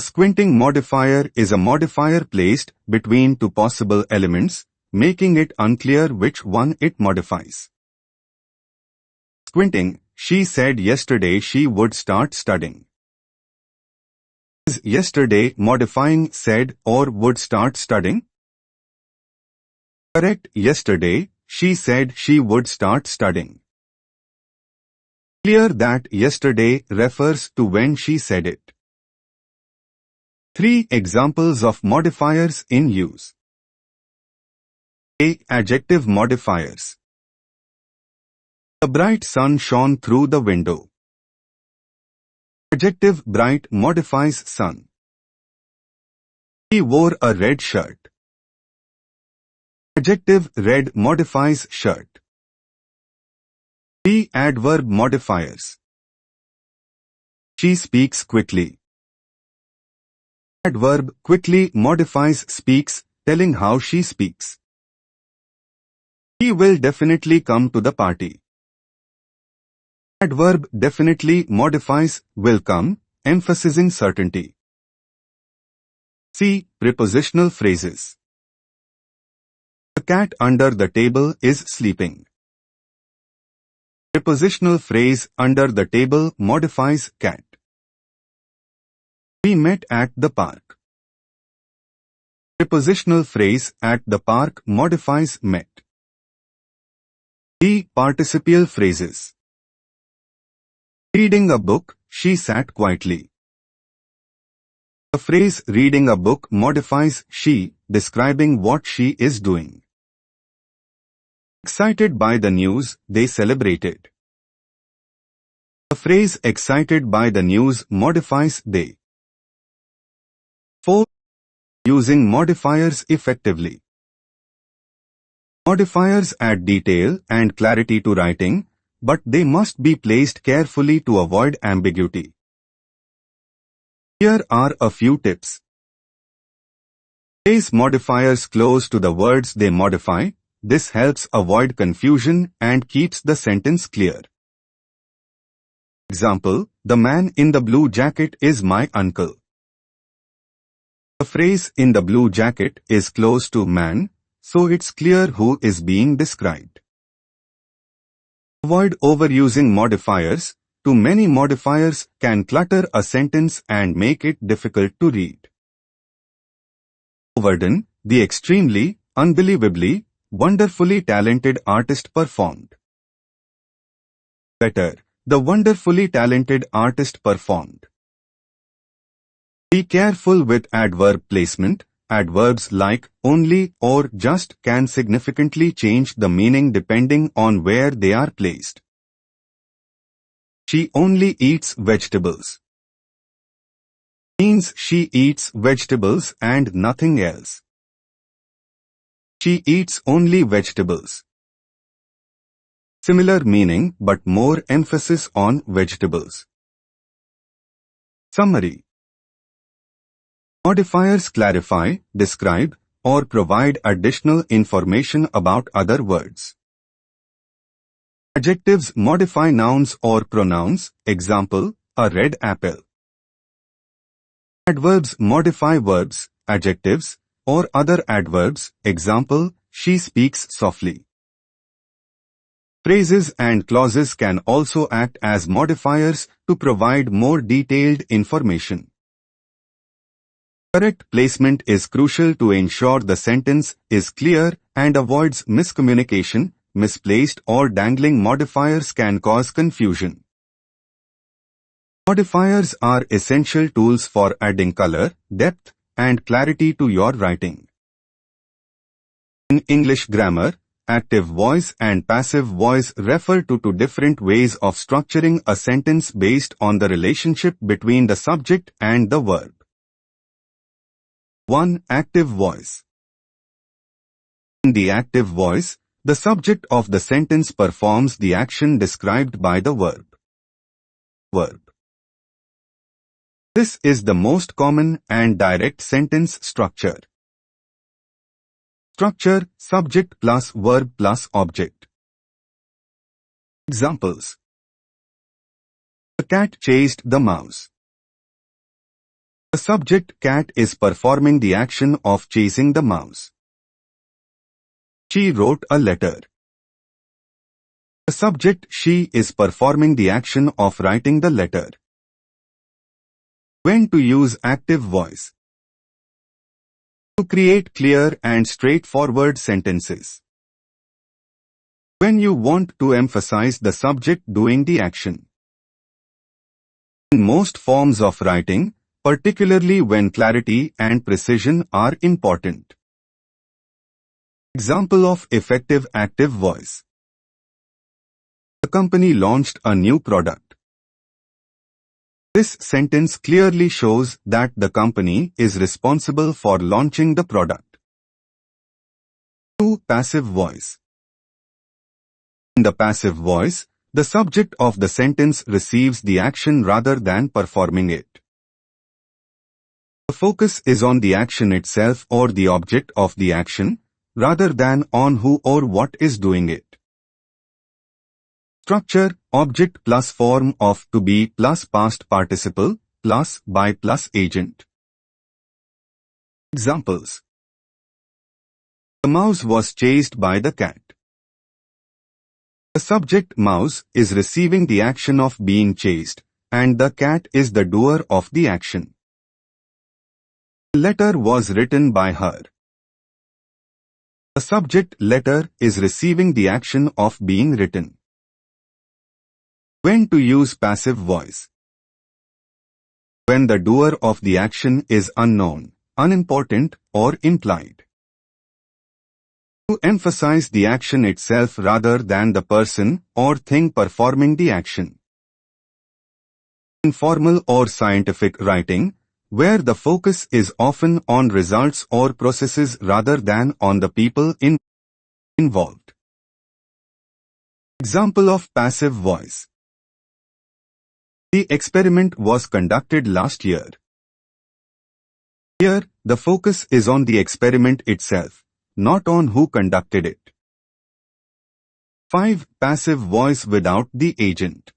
Squinting modifier is a modifier placed between two possible elements, making it unclear which one it modifies. Squinting: she said yesterday she would start studying. Is yesterday modifying said or would start studying? Correct: yesterday, she said she would start studying. Clear that yesterday refers to when she said it. 3 examples of modifiers in use. A. Adjective modifiers. The bright sun shone through the window. Adjective bright modifies sun. He wore a red shirt. Adjective red modifies shirt. The adverb modifiers. She speaks quickly. Adverb quickly modifies speaks, telling how she speaks. He will definitely come to the party. Adverb definitely modifies will come, emphasizing certainty. C. Prepositional phrases. The cat under the table is sleeping. Prepositional phrase under the table modifies cat. We met at the park. Prepositional phrase at the park modifies met. D. Participial phrases. Reading a book, she sat quietly. The phrase reading a book modifies she, describing what she is doing. Excited by the news, they celebrated. The phrase excited by the news modifies they. 4. Using modifiers effectively. Modifiers add detail and clarity to writing, but they must be placed carefully to avoid ambiguity. Here are a few tips. Place modifiers close to the words they modify. This helps avoid confusion and keeps the sentence clear. Example, the man in the blue jacket is my uncle. The phrase in the blue jacket is close to man, so it's clear who is being described. Avoid overusing modifiers. Too many modifiers can clutter a sentence and make it difficult to read. Overden, the extremely, unbelievably, wonderfully talented artist performed. Better, the wonderfully talented artist performed. Be careful with adverb placement. Adverbs like only or just can significantly change the meaning depending on where they are placed. She only eats vegetables means she eats vegetables and nothing else. She eats only vegetables. Similar meaning but more emphasis on vegetables. Summary. Modifiers clarify, describe, or provide additional information about other words. Adjectives modify nouns or pronouns, example, a red apple. Adverbs modify verbs, adjectives, or other adverbs, example, she speaks softly. Phrases and clauses can also act as modifiers to provide more detailed information. Correct placement is crucial to ensure the sentence is clear and avoids miscommunication. Misplaced or dangling modifiers can cause confusion. Modifiers are essential tools for adding color, depth, and clarity to your writing. In English grammar, active voice and passive voice refer to two different ways of structuring a sentence based on the relationship between the subject and the verb. 1. Active voice. In the active voice, the subject of the sentence performs the action described by the verb. This is the most common and direct sentence structure. Structure, subject plus verb plus object. Examples. The cat chased the mouse. The subject cat is performing the action of chasing the mouse. She wrote a letter. The subject she is performing the action of writing the letter. When to use active voice? To create clear and straightforward sentences. When you want to emphasize the subject doing the action. In most forms of writing, particularly when clarity and precision are important. Example of effective active voice. The company launched a new product. This sentence clearly shows that the company is responsible for launching the product. 2. Passive voice. In the passive voice, the subject of the sentence receives the action rather than performing it. The focus is on the action itself or the object of the action, rather than on who or what is doing it. Structure, object plus form of to be plus past participle, plus by plus agent. Examples. The mouse was chased by the cat. The subject mouse is receiving the action of being chased, and the cat is the doer of the action. The letter was written by her. The subject letter is receiving the action of being written. When to use passive voice? When the doer of the action is unknown, unimportant, or implied. To emphasize the action itself rather than the person or thing performing the action. In formal or scientific writing, where the focus is often on results or processes rather than on the people involved. Example of passive voice. The experiment was conducted last year. Here, the focus is on the experiment itself, not on who conducted it. 5. Passive voice without the agent.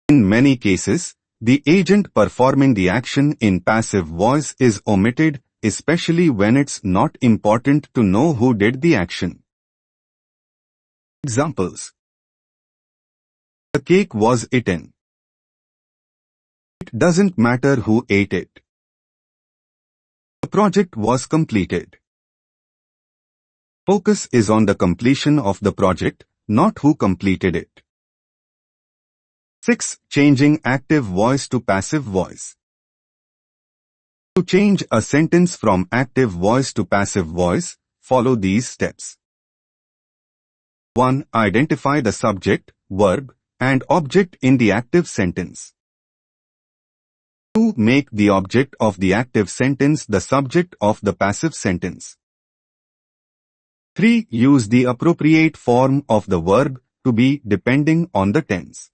In many cases, the agent performing the action in passive voice is omitted, especially when it's not important to know who did the action. Examples. The cake was eaten. It doesn't matter who ate it. The project was completed. Focus is on the completion of the project, not who completed it. 6. Changing active voice to passive voice. To change a sentence from active voice to passive voice, follow these steps. 1. Identify the subject, verb, and object in the active sentence. 2. Make the object of the active sentence the subject of the passive sentence. 3. Use the appropriate form of the verb to be depending on the tense.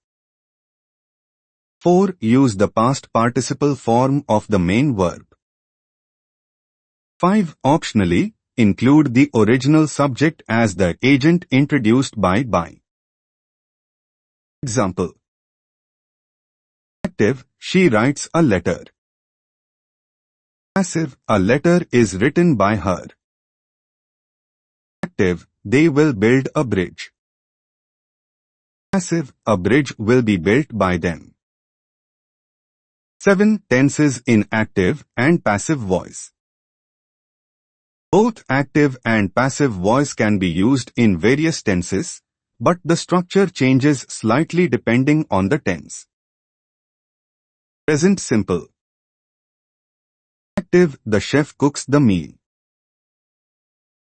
4. Use the past participle form of the main verb. 5. Optionally, include the original subject as the agent introduced by. Example. Active, she writes a letter. Passive, a letter is written by her. Active, they will build a bridge. Passive, a bridge will be built by them. 7. Tenses in active and passive voice. Both active and passive voice can be used in various tenses, but the structure changes slightly depending on the tense. Present simple. Active, the chef cooks the meal.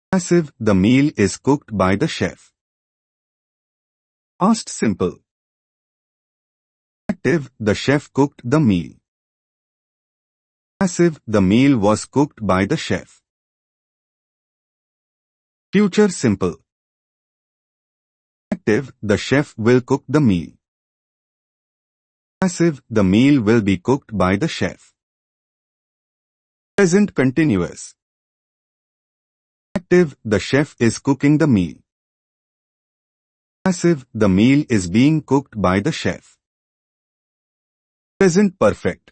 Passive, the meal is cooked by the chef. Past simple. Active, the chef cooked the meal. Passive, the meal was cooked by the chef. Future simple. Active, the chef will cook the meal. Passive, the meal will be cooked by the chef. Present continuous. Active, the chef is cooking the meal. Passive, the meal is being cooked by the chef. Present perfect.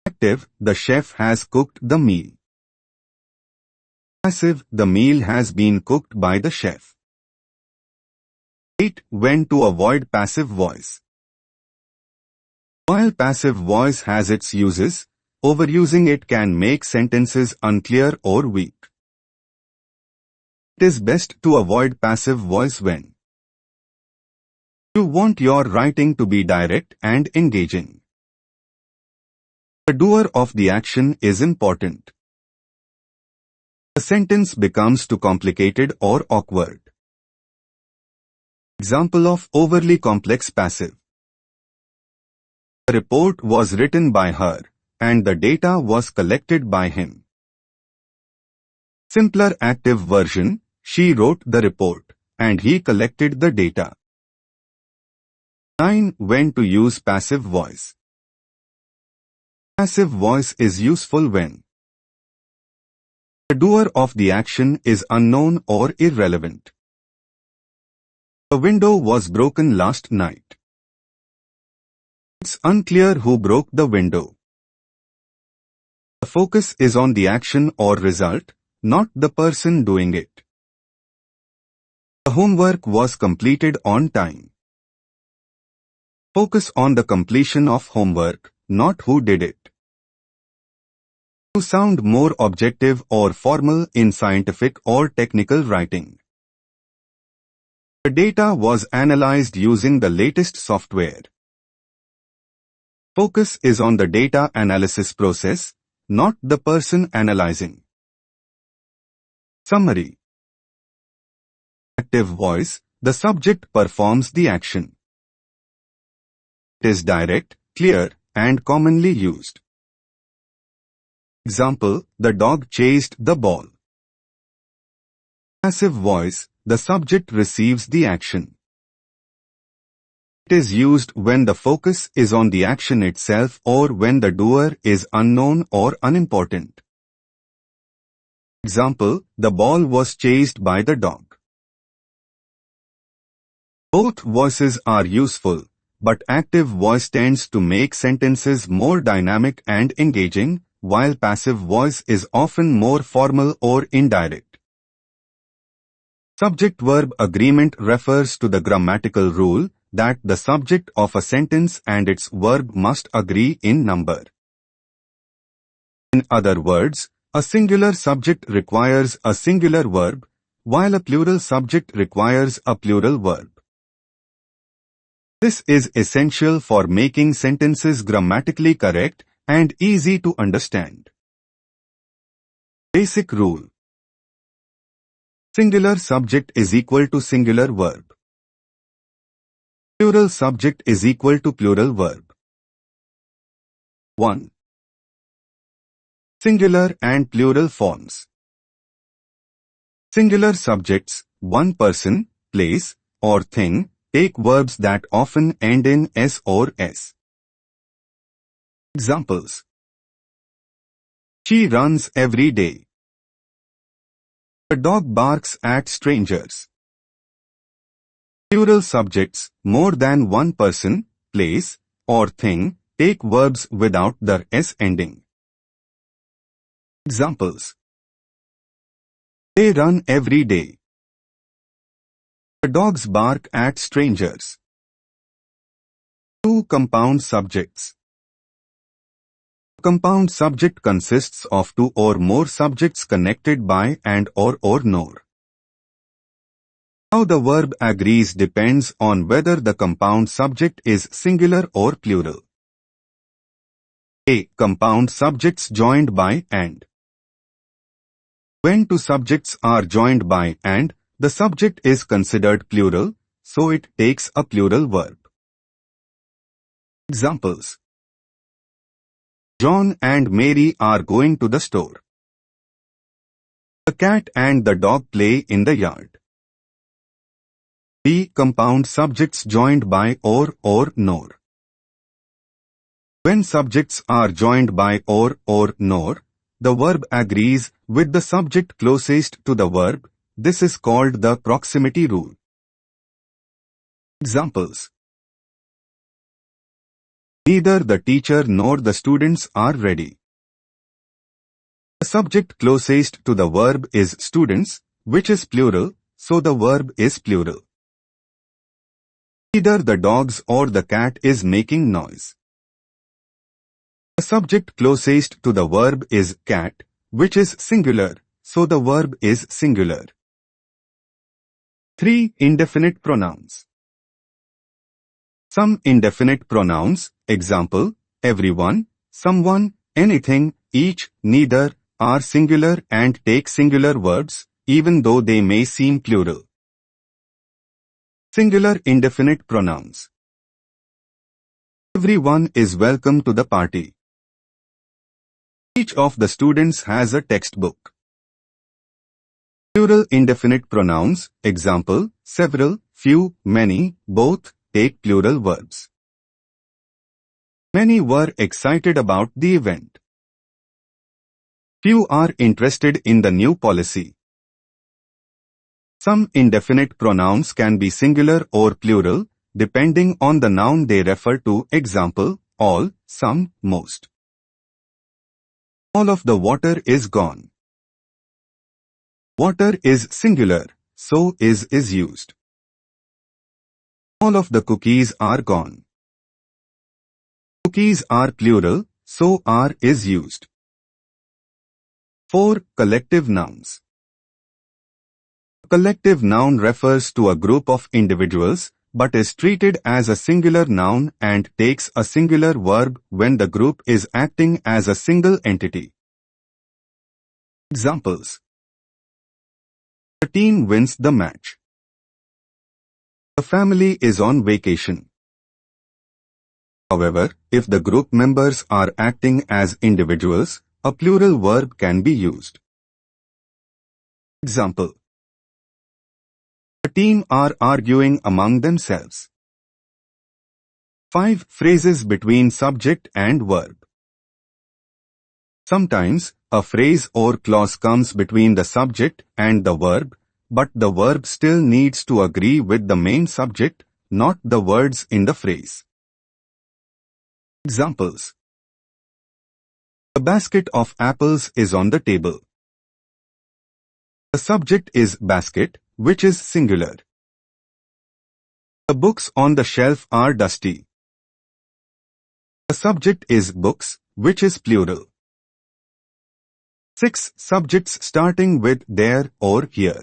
Active, the chef has cooked the meal. Passive, the meal has been cooked by the chef. 8. When to avoid passive voice. While passive voice has its uses, overusing it can make sentences unclear or weak. It is best to avoid passive voice when you want your writing to be direct and engaging. The doer of the action is important. The sentence becomes too complicated or awkward. Example of overly complex passive. The report was written by her, and the data was collected by him. Simpler active version, she wrote the report, and he collected the data. 9. When to use passive voice. Passive voice is useful when the doer of the action is unknown or irrelevant. The window was broken last night. It's unclear who broke the window. The focus is on the action or result, not the person doing it. The homework was completed on time. Focus on the completion of homework, not who did it. to sound more objective or formal in scientific or technical writing. The data was analyzed using the latest software. Focus is on the data analysis process, not the person analyzing. Summary. Active voice, the subject performs the action. It is direct, clear, and commonly used. Example, the dog chased the ball. Passive voice, the subject receives the action. It is used when the focus is on the action itself or when the doer is unknown or unimportant. Example, the ball was chased by the dog. Both voices are useful, but active voice tends to make sentences more dynamic and engaging, while passive voice is often more formal or indirect. Subject-verb agreement refers to the grammatical rule that the subject of a sentence and its verb must agree in number. In other words, a singular subject requires a singular verb, while a plural subject requires a plural verb. This is essential for making sentences grammatically correct and easy to understand. Basic rule. Singular subject is equal to singular verb. Plural subject is equal to plural verb. 1. Singular and plural forms. Singular subjects, one person, place, or thing, take verbs that often end in s or s. Examples. She runs every day. The dog barks at strangers. Plural subjects, more than one person, place, or thing, take verbs without the s ending. Examples. They run every day. The dogs bark at strangers. Two compound subjects. A compound subject consists of two or more subjects connected by and or nor. How the verb agrees depends on whether the compound subject is singular or plural. A. Compound subjects joined by and. When two subjects are joined by and, the subject is considered plural, so it takes a plural verb. Examples. John and Mary are going to the store. The cat and the dog play in the yard. B. Compound subjects joined by or nor. When subjects are joined by or nor, the verb agrees with the subject closest to the verb. This is called the proximity rule. Examples. Neither the teacher nor the students are ready. The subject closest to the verb is students, which is plural, so the verb is plural. Either the dogs or the cat is making noise. The subject closest to the verb is cat, which is singular, so the verb is singular. 3. Indefinite pronouns. Some indefinite pronouns, example, everyone, someone, anything, each, neither, are singular and take singular verbs, even though they may seem plural. Singular indefinite pronouns. Everyone is welcome to the party. Each of the students has a textbook. Plural indefinite pronouns, example, several, few, many, both, take plural verbs. Many were excited about the event. Few are interested in the new policy. Some indefinite pronouns can be singular or plural, depending on the noun they refer to, example, all, some, most. All of the water is gone. Water is singular, so is used. All of the cookies are gone. Cookies are plural, so are is used. 4. Collective nouns. A collective noun refers to a group of individuals, but is treated as a singular noun and takes a singular verb when the group is acting as a single entity. Examples: the team wins the match. The family is on vacation. However, if the group members are acting as individuals, a plural verb can be used. Example: the team are arguing among themselves. 5. Phrases between subject and verb. Sometimes, a phrase or clause comes between the subject and the verb, but the verb still needs to agree with the main subject, not the words in the phrase. Examples: the basket of apples is on the table. The subject is basket, which is singular. The books on the shelf are dusty. The subject is books, which is plural. 6. Subjects starting with there or here.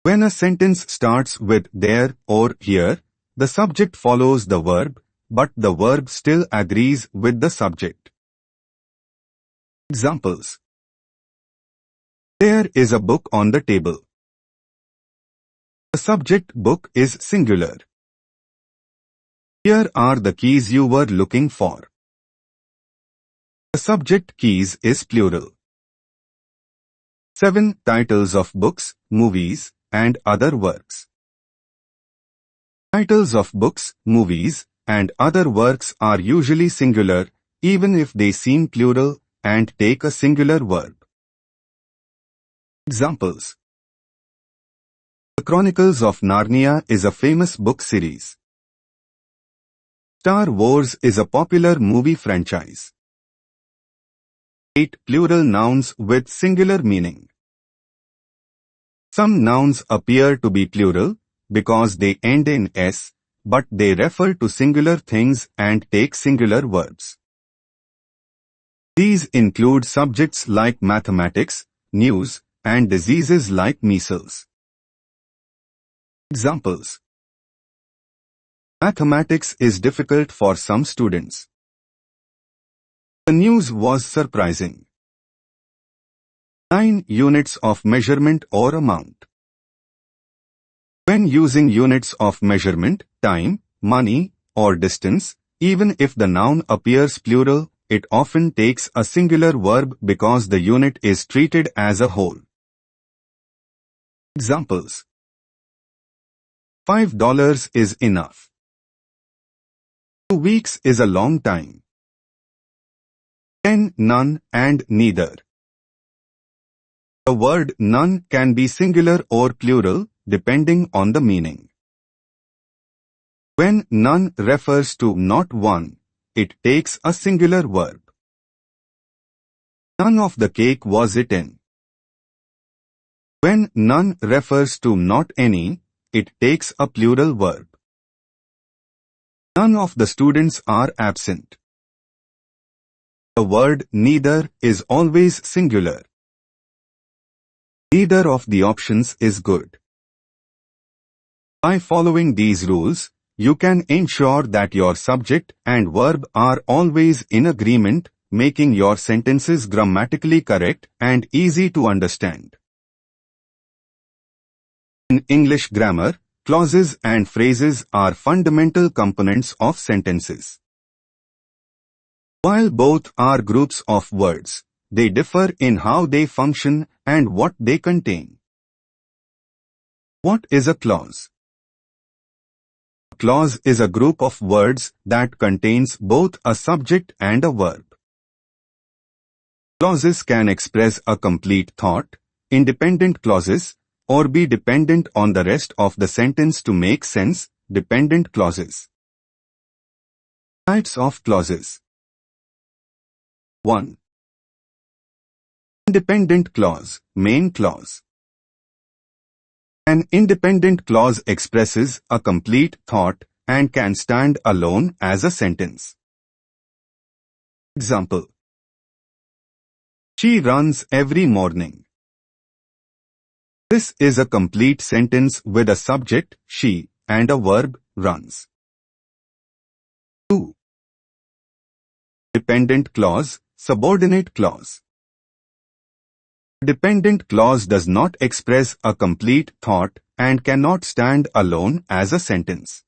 When a sentence starts with there or here, the subject follows the verb, but the verb still agrees with the subject. Examples: there is a book on the table. The subject book is singular. Here are the keys you were looking for. The subject keys is plural. 7. Titles of books, movies, and other works. Titles of books, movies, and other works are usually singular, even if they seem plural, and take a singular verb. Examples: The Chronicles of Narnia is a famous book series. Star Wars is a popular movie franchise. 8. Plural nouns with singular meaning. Some nouns appear to be plural because they end in s, but they refer to singular things and take singular verbs. These include subjects like mathematics, news, and diseases like measles. Examples: mathematics is difficult for some students. The news was surprising. 9. Units of measurement or amount. When using units of measurement, time, money, or distance, even if the noun appears plural, it often takes a singular verb because the unit is treated as a whole. Examples: $5 is enough. 2 weeks is a long time. 10. None and neither. The word none can be singular or plural, depending on the meaning. When none refers to not one, it takes a singular verb. None of the cake was eaten. When none refers to not any, it takes a plural verb. None of the students are absent. The word neither is always singular. Neither of the options is good. By following these rules, you can ensure that your subject and verb are always in agreement, making your sentences grammatically correct and easy to understand. In English grammar, clauses and phrases are fundamental components of sentences. While both are groups of words, they differ in how they function and what they contain. What is a clause? A clause is a group of words that contains both a subject and a verb. Clauses can express a complete thought, independent clauses, or be dependent on the rest of the sentence to make sense, dependent clauses. Types of clauses. 1. Independent clause, main clause. An independent clause expresses a complete thought and can stand alone as a sentence. Example: She runs every morning. This is a complete sentence with a subject, she, and a verb, runs. 2. Dependent clause, subordinate clause. Dependent clause does not express a complete thought and cannot stand alone as a sentence.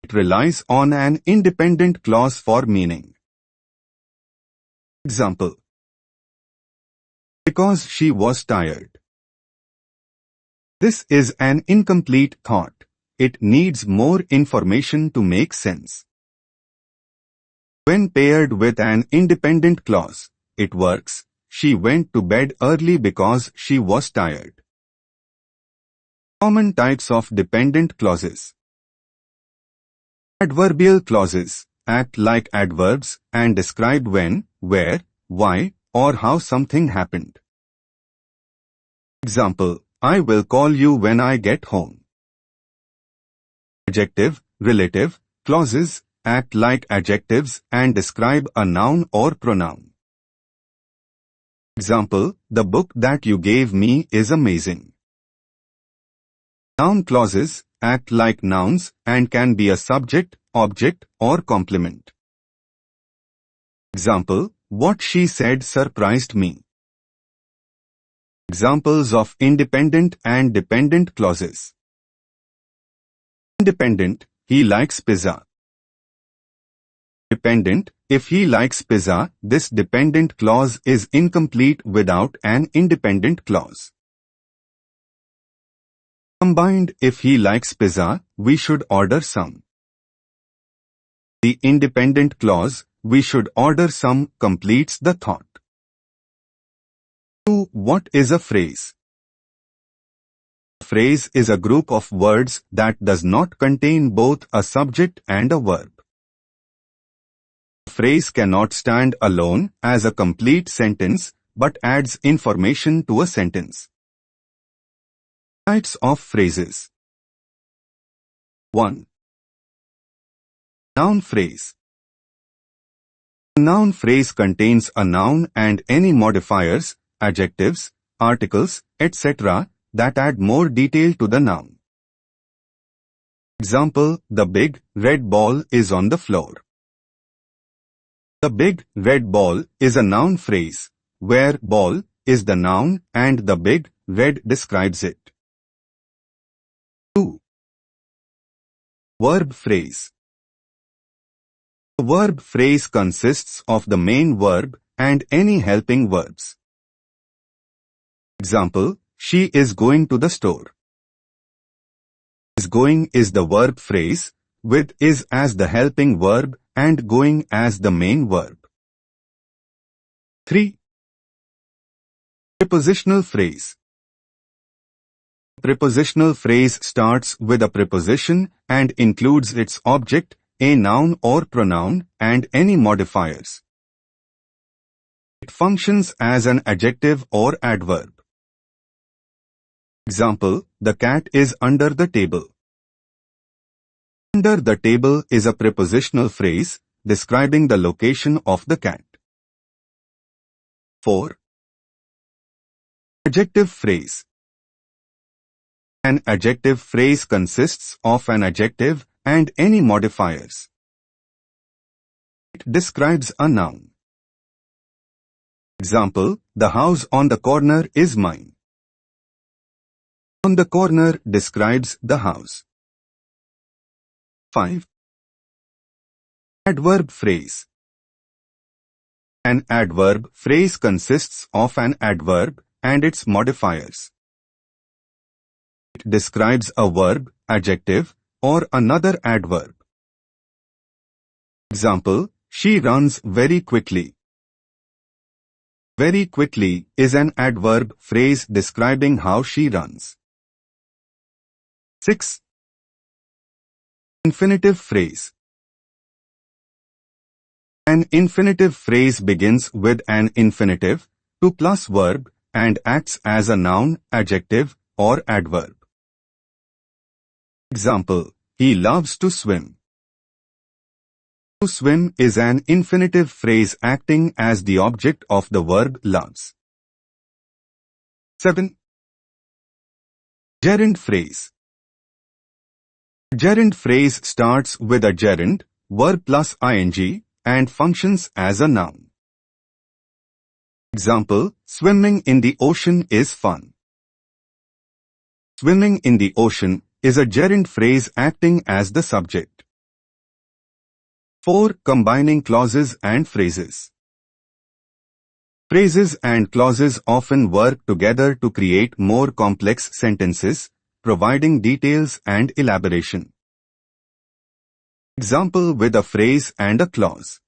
It relies on an independent clause for meaning. Example: because she was tired. This is an incomplete thought. It needs more information to make sense. When paired with an independent clause, it works. She went to bed early because she was tired. Common types of dependent clauses. Adverbial clauses act like adverbs and describe when, where, why, or how something happened. Example: I will call you when I get home. Adjective, relative clauses act like adjectives and describe a noun or pronoun. Example: the book that you gave me is amazing. Noun clauses act like nouns and can be a subject, object, or complement. Example: what she said surprised me. Examples of independent and dependent clauses. Independent: he likes pizza. Dependent: if he likes pizza, this dependent clause is incomplete without an independent clause. Combined: if he likes pizza, we should order some. The independent clause, we should order some, completes the thought. 2. What is a phrase? A phrase is a group of words that does not contain both a subject and a verb. A phrase cannot stand alone as a complete sentence, but adds information to a sentence. Types of phrases. 1. Noun phrase. A noun phrase contains a noun and any modifiers, adjectives, articles, etc. that add more detail to the noun. Example: the big, red ball is on the floor. The big, red ball is a noun phrase, where ball is the noun and the big, red describes it. 2. Verb phrase. The verb phrase consists of the main verb and any helping verbs. Example: she is going to the store. Is going is the verb phrase, with is as the helping verb and going as the main verb. 3. Prepositional phrase. Prepositional phrase starts with a preposition and includes its object, a noun or pronoun, and any modifiers. It functions as an adjective or adverb. Example: the cat is under the table. Under the table is a prepositional phrase describing the location of the cat. 4. Adjective phrase. An adjective phrase consists of an adjective and any modifiers. It describes a noun. Example: the house on the corner is mine. On the corner describes the house. 5. Adverb phrase. An adverb phrase consists of an adverb and its modifiers. It describes a verb, adjective, or another adverb. Example: she runs very quickly. Very quickly is an adverb phrase describing how she runs. 6. Infinitive phrase. An infinitive phrase begins with an infinitive, to plus verb, and acts as a noun, adjective, or adverb. Example: he loves to swim. To swim is an infinitive phrase acting as the object of the verb loves. 7. Gerund phrase. Gerund phrase starts with a gerund, verb plus ing, and functions as a noun. Example, swimming in the ocean is fun. Swimming in the ocean is a gerund phrase acting as the subject. 4. Combining clauses and phrases. Phrases and clauses often work together to create more complex sentences, providing details and elaboration. Example with a phrase and a clause.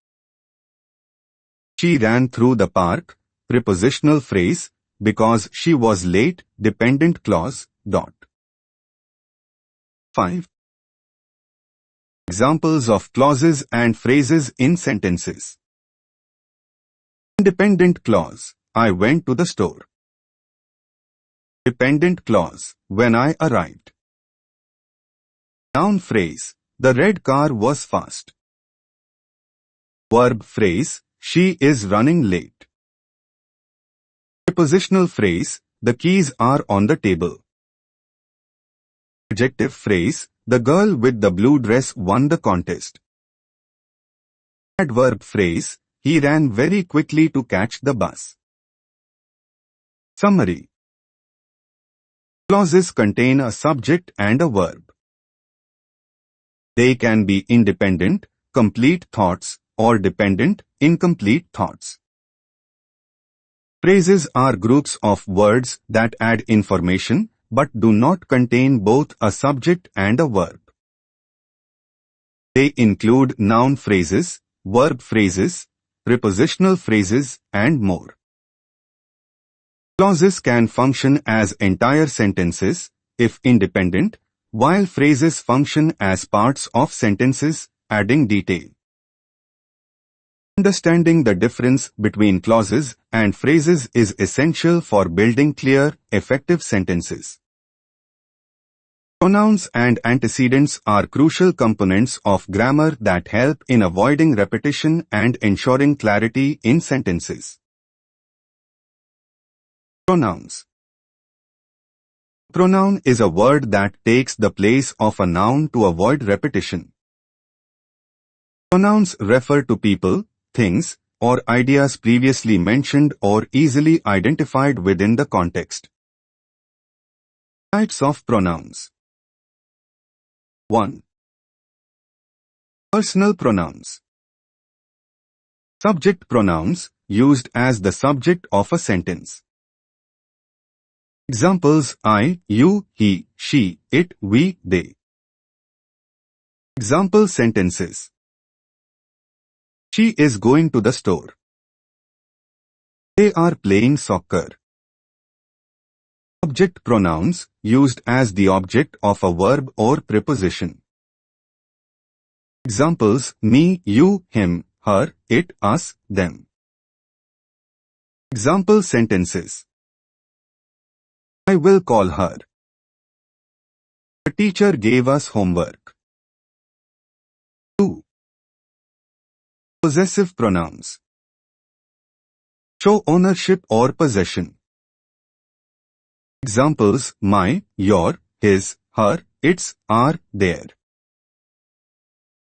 She ran through the park, prepositional phrase, because she was late, dependent clause, ... 5. Examples of clauses and phrases in sentences. Independent clause, I went to the store. Dependent clause, when I arrived. Noun phrase, the red car was fast. Verb phrase, she is running late. Prepositional phrase, the keys are on the table. Adjective phrase, the girl with the blue dress won the contest. Adverb phrase, he ran very quickly to catch the bus. Summary. Clauses contain a subject and a verb. They can be independent, complete thoughts, or dependent, incomplete thoughts. Phrases are groups of words that add information, but do not contain both a subject and a verb. They include noun phrases, verb phrases, prepositional phrases, and more. Clauses can function as entire sentences, if independent, while phrases function as parts of sentences, adding detail. Understanding the difference between clauses and phrases is essential for building clear, effective sentences. Pronouns and antecedents are crucial components of grammar that help in avoiding repetition and ensuring clarity in sentences. Pronouns. Pronoun is a word that takes the place of a noun to avoid repetition. Pronouns refer to people, things, or ideas previously mentioned or easily identified within the context. Types of pronouns. 1. Personal pronouns. Subject pronouns, used as the subject of a sentence. Examples, I, you, he, she, it, we, they. Example sentences. She is going to the store. They are playing soccer. Object pronouns, used as the object of a verb or preposition. Examples, me, you, him, her, it, us, them. Example sentences. I will call her. The teacher gave us homework. 2. Possessive pronouns. Show ownership or possession. Examples, my, your, his, her, its, our, their.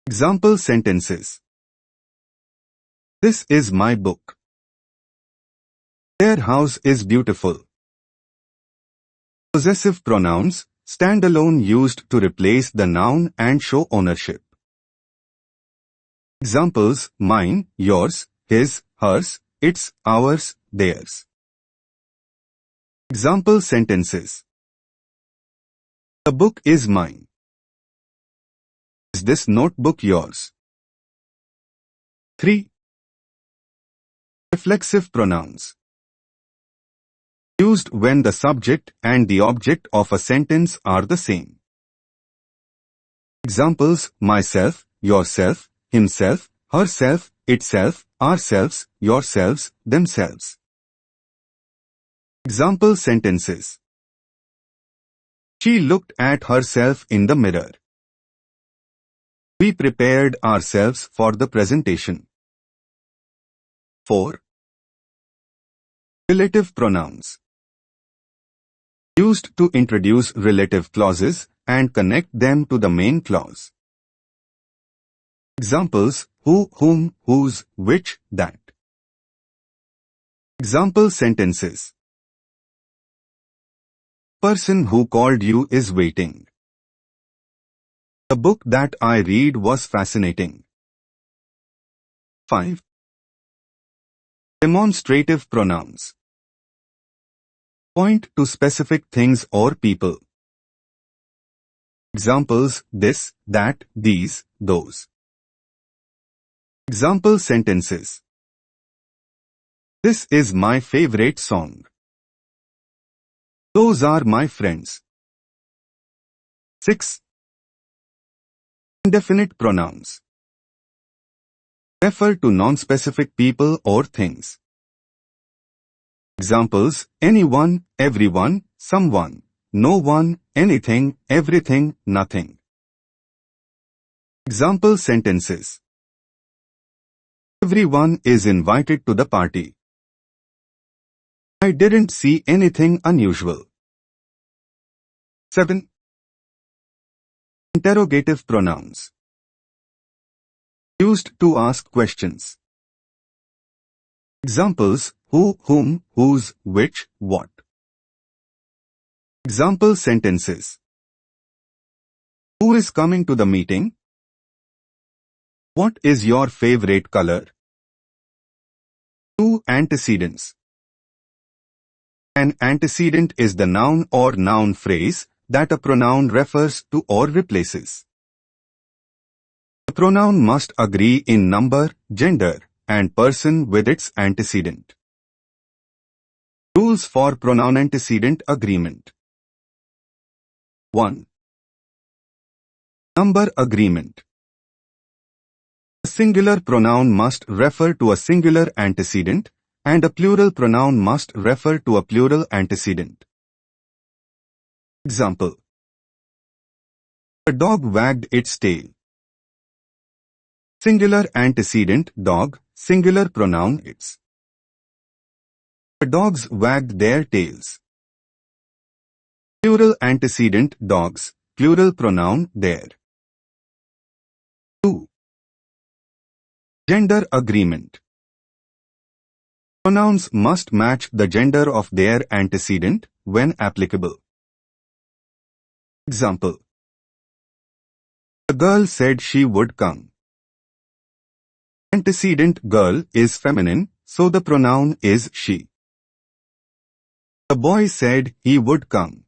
Example sentences. This is my book. Their house is beautiful. Possessive pronouns, stand alone, used to replace the noun and show ownership. Examples, mine, yours, his, hers, its, ours, theirs. Example sentences. The book is mine. Is this notebook yours? 3. Reflexive pronouns. Used when the subject and the object of a sentence are the same. Examples, myself, yourself, himself, herself, itself, ourselves, yourselves, themselves. Example sentences. She looked at herself in the mirror. We prepared ourselves for the presentation. 4. Relative pronouns. Used to introduce relative clauses and connect them to the main clause. Examples: who, whom, whose, which, that. Example sentences. Person who called you is waiting. The book that I read was fascinating. 5. Demonstrative pronouns. Point to specific things or people. Examples: this, that, these, those. Example sentences. This is my favorite song. Those are my friends. 6. Indefinite pronouns. Refer to non-specific people or things. Examples: anyone, everyone, someone, no one, anything, everything, nothing. Example sentences. Everyone is invited to the party. I didn't see anything unusual. 7. Interrogative pronouns. Used to ask questions. Examples: who, whom, whose, which, what. Example sentences. Who is coming to the meeting? What is your favorite color? 2. Antecedents. An antecedent is the noun or noun phrase that a pronoun refers to or replaces. The pronoun must agree in number, gender, and person with its antecedent. Rules for pronoun antecedent agreement. 1. Number agreement. A singular pronoun must refer to a singular antecedent, and a plural pronoun must refer to a plural antecedent. Example: a dog wagged its tail. Singular antecedent dog, singular pronoun its. The dogs wagged their tails. Plural antecedent dogs, plural pronoun their. 2. Gender agreement. Pronouns must match the gender of their antecedent when applicable. Example: the girl said she would come. Antecedent girl is feminine, so the pronoun is she. The boy said he would come.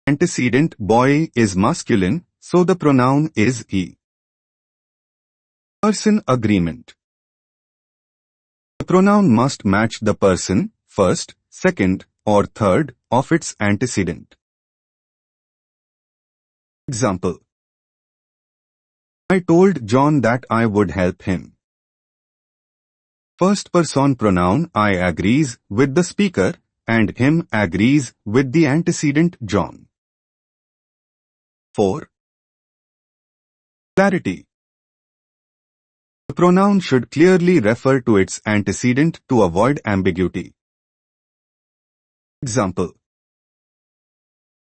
Antecedent boy is masculine, so the pronoun is he. Person agreement. The pronoun must match the person, first, second, or third, of its antecedent. Example: I told John that I would help him. First person pronoun I agrees with the speaker, and him agrees with the antecedent John. 4. Clarity. The pronoun should clearly refer to its antecedent to avoid ambiguity. Example: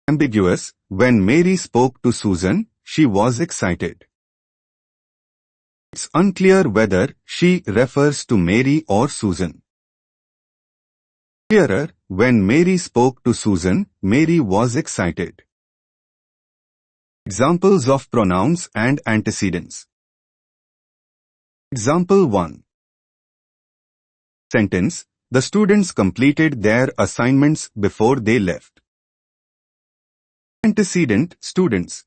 ambiguous, when Mary spoke to Susan, she was excited. It's unclear whether she refers to Mary or Susan. Clearer, when Mary spoke to Susan, Mary was excited. Examples of pronouns and antecedents. Example 1. Sentence: the students completed their assignments before they left. Antecedent: students.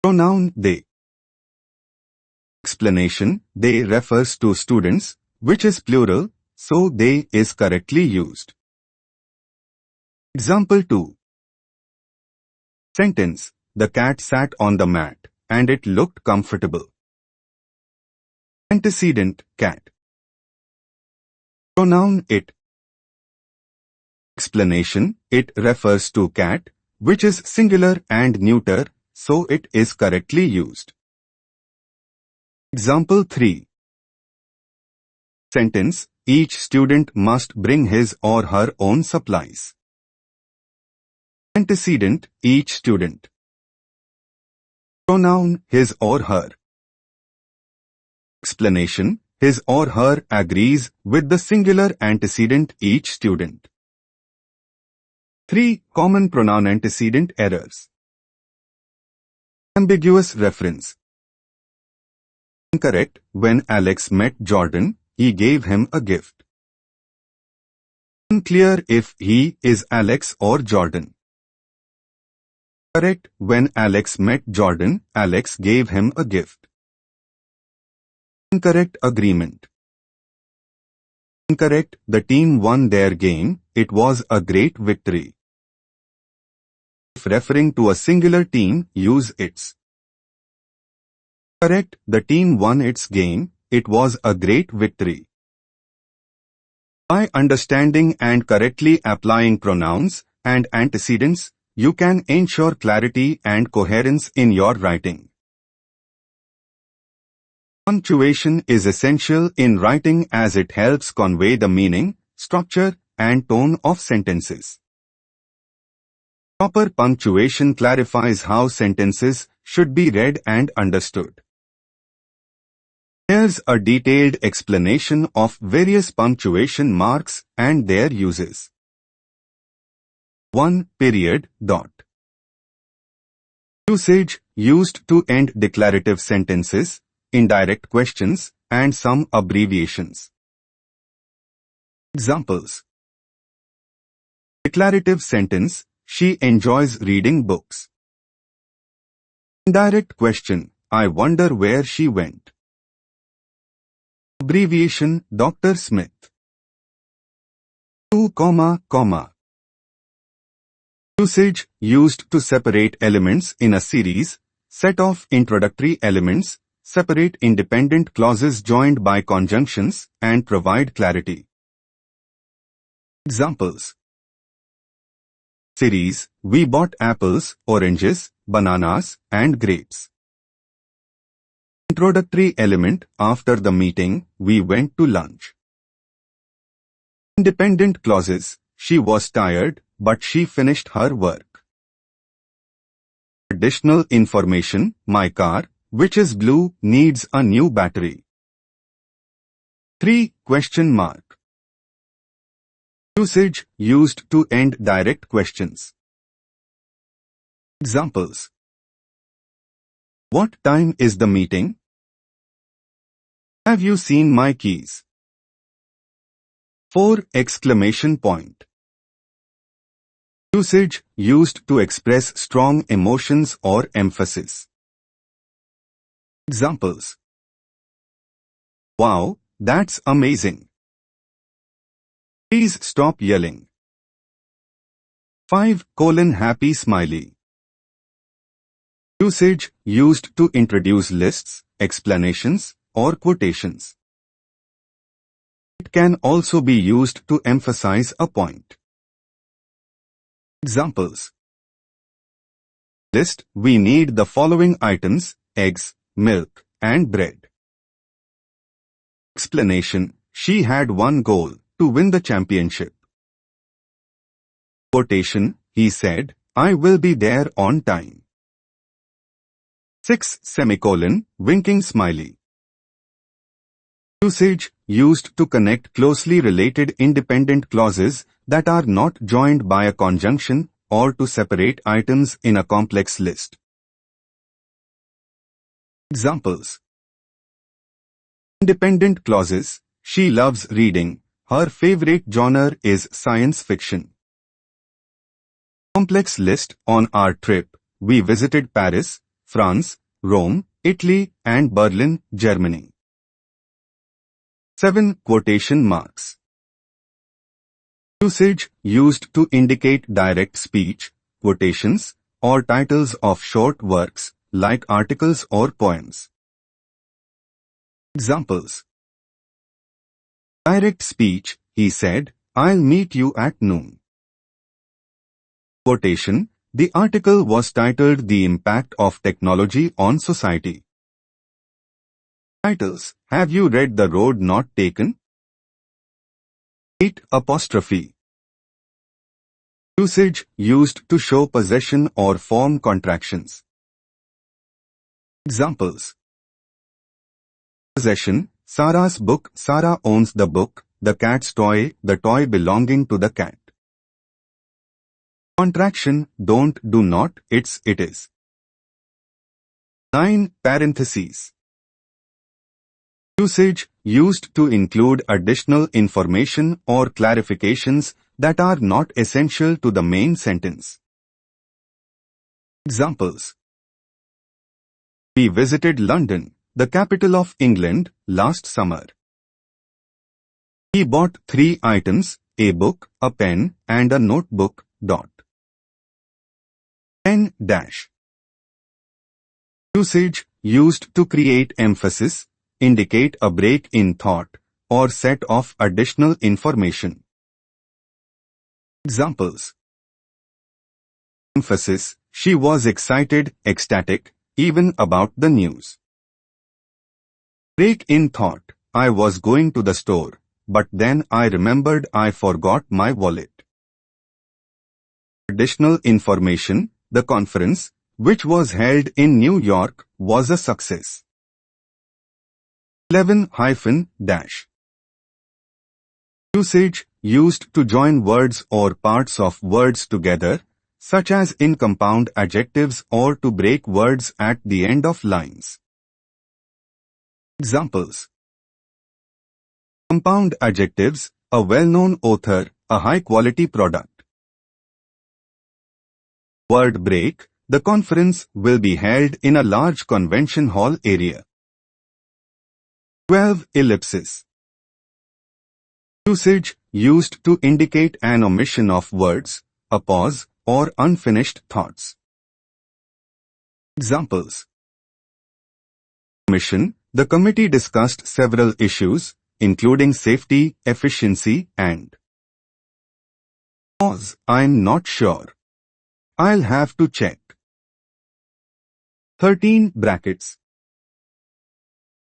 Pronoun they. Explanation: they refers to students, which is plural, so they is correctly used. Example 2. Sentence: the cat sat on the mat, and it looked comfortable. Antecedent: cat. Pronoun it. Explanation: it refers to cat, which is singular and neuter, so it is correctly used. Example 3. Sentence: each student must bring his or her own supplies. Antecedent: each student. Pronoun: his or her. Explanation: his or her agrees with the singular antecedent each student. 3. Common pronoun antecedent errors. Ambiguous reference. Incorrect: when Alex met Jordan, he gave him a gift. Unclear if he is Alex or Jordan. Correct: when Alex met Jordan, Alex gave him a gift. Incorrect agreement. Incorrect: the team won their game, it was a great victory. If referring to a singular team, use its. Correct: the team won its game, it was a great victory. By understanding and correctly applying pronouns and antecedents, you can ensure clarity and coherence in your writing. Punctuation is essential in writing as it helps convey the meaning, structure, and tone of sentences. Proper punctuation clarifies how sentences should be read and understood. Here's a detailed explanation of various punctuation marks and their uses. 1. Period, dot. Usage: used to end declarative sentences, indirect questions, and some abbreviations. Examples. Declarative sentence: she enjoys reading books. Indirect question: I wonder where she went. Abbreviation: Dr. Smith. 2, comma. Usage: used to separate elements in a series, set of introductory elements, separate independent clauses joined by conjunctions, and provide clarity. Examples. Series: we bought apples, oranges, bananas, and grapes. Introductory element: after the meeting, we went to lunch. Independent clauses: she was tired, but she finished her work. Additional information: my car, which is blue, needs a new battery. 3. Question mark. Usage: used to end direct questions. Examples. What time is the meeting? Have you seen my keys? 4. Exclamation point. Usage: used to express strong emotions or emphasis. Examples. Wow, that's amazing. Please stop yelling. 5. Happy smiley. Usage: used to introduce lists, explanations, or quotations. It can also be used to emphasize a point. Examples. List: we need the following items: eggs, milk, and bread. Explanation: she had one goal, to win the championship. Quotation: he said, I will be there on time. 6. Winking smiley. Usage: used to connect closely related independent clauses that are not joined by a conjunction or to separate items in a complex list. Examples. Independent clauses: she loves reading, her favorite genre is science fiction. Complex list: on our trip, we visited Paris, France, Rome, Italy, and Berlin, Germany. 7. Quotation marks. Usage: used to indicate direct speech, quotations, or titles of short works, like articles or poems. Examples. Direct speech: he said, I'll meet you at noon. Quotation: The article was titled The Impact of Technology on Society. Titles: Have you read The Road Not Taken? 8 apostrophe. Usage: used to show possession or form contractions. Examples: possession: Sarah's book. Sarah owns the book. The cat's toy. The toy belonging to the cat. Contraction: don't, do not, it's, it is. 9 parentheses. Usage: used to include additional information or clarifications that are not essential to the main sentence. Examples: we visited London, the capital of England, last summer. He bought 3 items, a book, a pen, and a notebook. 10 dash. Usage: used to create emphasis, indicate a break in thought, or set off additional information. Examples: emphasis: she was excited, ecstatic, even about the news. Break in thought: I was going to the store, but then I remembered I forgot my wallet. Additional information: the conference, which was held in New York, was a success. 11 dash. Usage: used to join words or parts of words together, such as in compound adjectives or to break words at the end of lines. Examples: compound adjectives: a well-known author, a high-quality product. Word break: the conference will be held in a large convention hall area. 12 ellipses. Usage: used to indicate an omission of words, a pause, or unfinished thoughts. Examples: commission: the committee discussed several issues, including safety, efficiency, and. Pause: I'm not sure. I'll have to check. 13 brackets.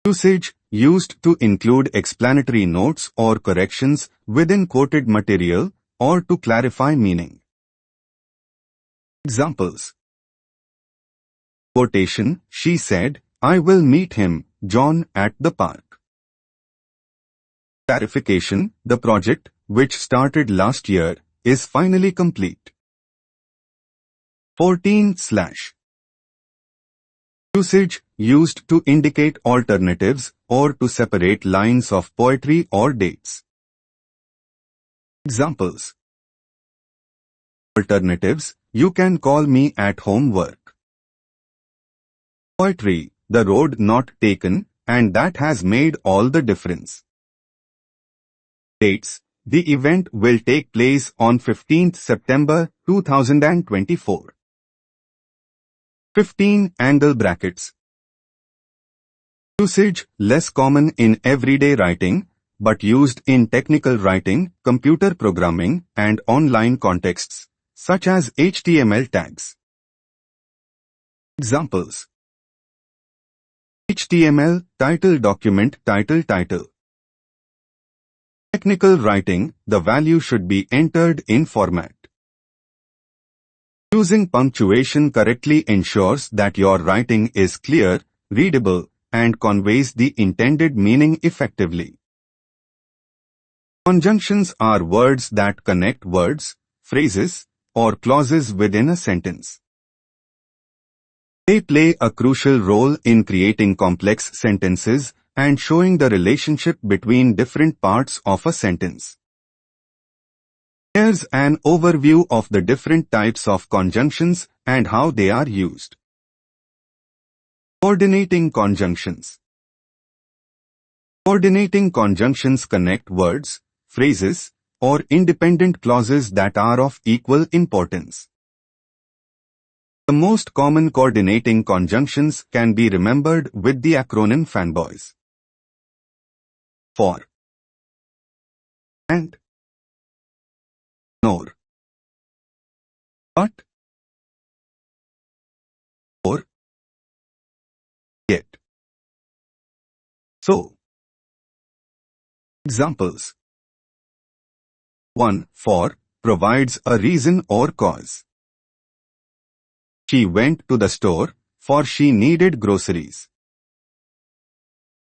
Usage: used to include explanatory notes or corrections within quoted material or to clarify meaning. Examples: quotation: she said, I will meet him, John, at the park. Clarification: the project, which started last year, is finally complete. 14 slash. Usage: used to indicate alternatives or to separate lines of poetry or dates. Examples: alternatives: you can call me at home work. Poetry: the road not taken, and that has made all the difference. Dates: the event will take place on 15th September 2024. 15 angle brackets. Usage: less common in everyday writing, but used in technical writing, computer programming, and online contexts, such as HTML tags. Examples: HTML, title document, title. Technical writing: the value should be entered in format. Using punctuation correctly ensures that your writing is clear, readable, and conveys the intended meaning effectively. Conjunctions are words that connect words, phrases, or clauses within a sentence. They play a crucial role in creating complex sentences and showing the relationship between different parts of a sentence. Here's an overview of the different types of conjunctions and how they are used. Coordinating conjunctions. Coordinating conjunctions connect words, phrases, or independent clauses that are of equal importance. The most common coordinating conjunctions can be remembered with the acronym FANBOYS. For, and, nor, but, So. Examples. 1. For provides a reason or cause. She went to the store, for she needed groceries.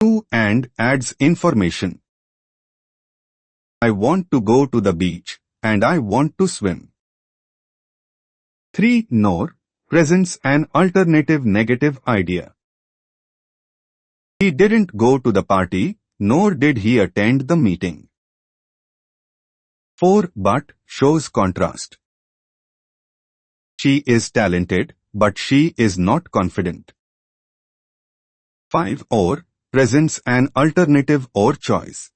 2. And adds information. I want to go to the beach, and I want to swim. 3. Nor presents an alternative negative idea. He didn't go to the party, nor did he attend the meeting. 4. But shows contrast. She is talented, but she is not confident. 5. Or presents an alternative or choice.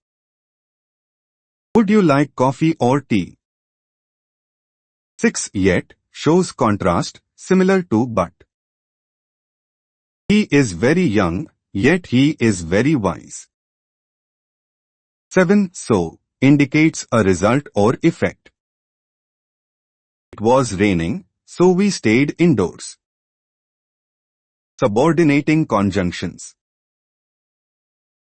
Would you like coffee or tea? 6. Yet shows contrast, similar to but. He is very young, yet he is very wise. 7. So indicates a result or effect. It was raining, so we stayed indoors. Subordinating conjunctions.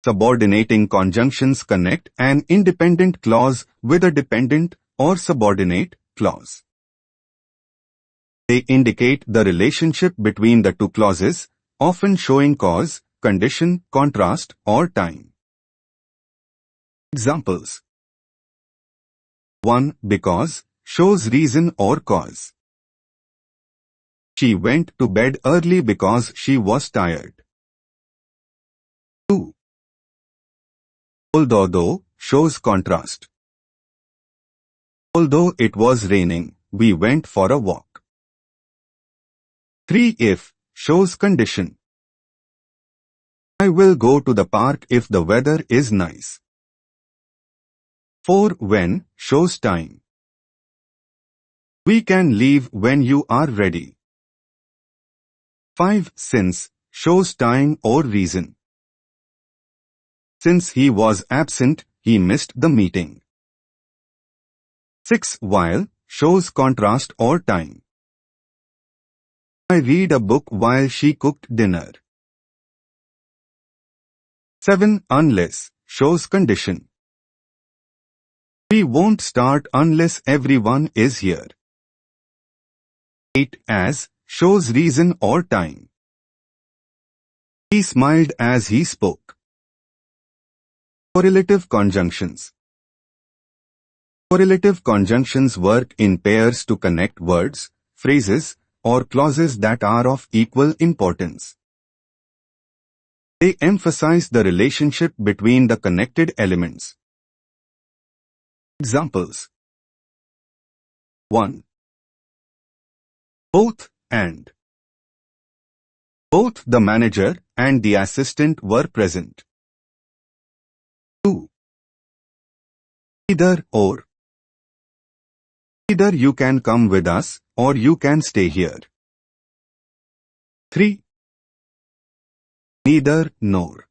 Subordinating conjunctions connect an independent clause with a dependent or subordinate clause. They indicate the relationship between the two clauses, often showing cause, condition, contrast, or time. Examples. 1. Because shows reason or cause. She went to bed early because she was tired. 2. Although shows contrast. Although it was raining, we went for a walk. 3. If shows condition. I will go to the park if the weather is nice. 4. When shows time. We can leave when you are ready. 5. Since shows time or reason. Since he was absent, he missed the meeting. 6. While shows contrast or time. I read a book while she cooked dinner. 7. Unless shows condition. We won't start unless everyone is here. 8. As shows reason or time. He smiled as he spoke. Correlative conjunctions. Correlative conjunctions work in pairs to connect words, phrases, or clauses that are of equal importance. They emphasize the relationship between the connected elements. Examples. 1. Both and. Both the manager and the assistant were present. 2. Either or. Either you can come with us or you can stay here. 3. Neither nor.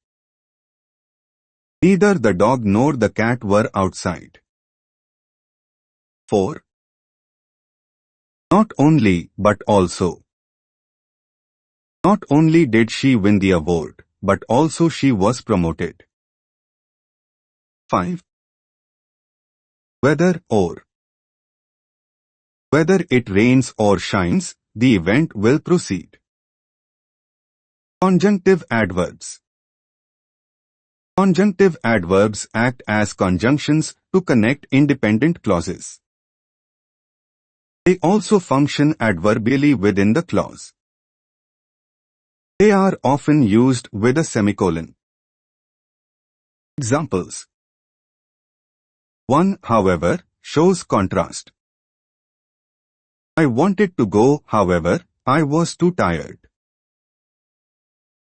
Neither the dog nor the cat were outside. 4. Not only but also. Not only did she win the award, but also she was promoted. 5. Whether or. Whether it rains or shines, the event will proceed. Conjunctive adverbs. Conjunctive adverbs act as conjunctions to connect independent clauses. They also function adverbially within the clause. They are often used with a semicolon. Examples. 1. However, shows contrast. I wanted to go, however, I was too tired.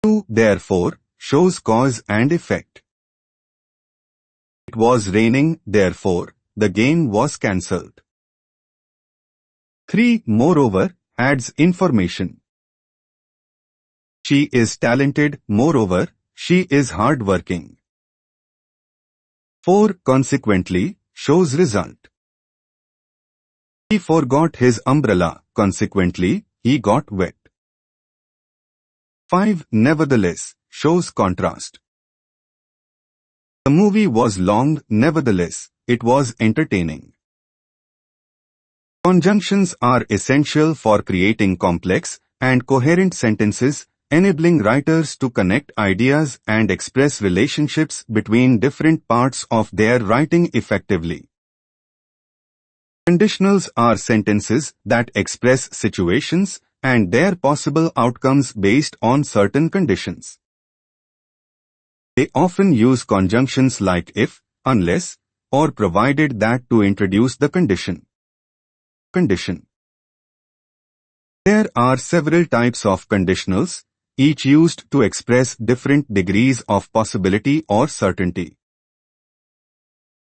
2. Therefore, shows cause and effect. It was raining, therefore, the game was cancelled. 3. Moreover, adds information. She is talented, moreover, she is hard-working. 4. Consequently, shows result. He forgot his umbrella, consequently, he got wet. 5. Nevertheless, shows contrast. The movie was long, nevertheless, it was entertaining. Conjunctions are essential for creating complex and coherent sentences, enabling writers to connect ideas and express relationships between different parts of their writing effectively. Conditionals are sentences that express situations and their possible outcomes based on certain conditions. They often use conjunctions like if, unless, or provided that to introduce the condition. There are several types of conditionals, each used to express different degrees of possibility or certainty.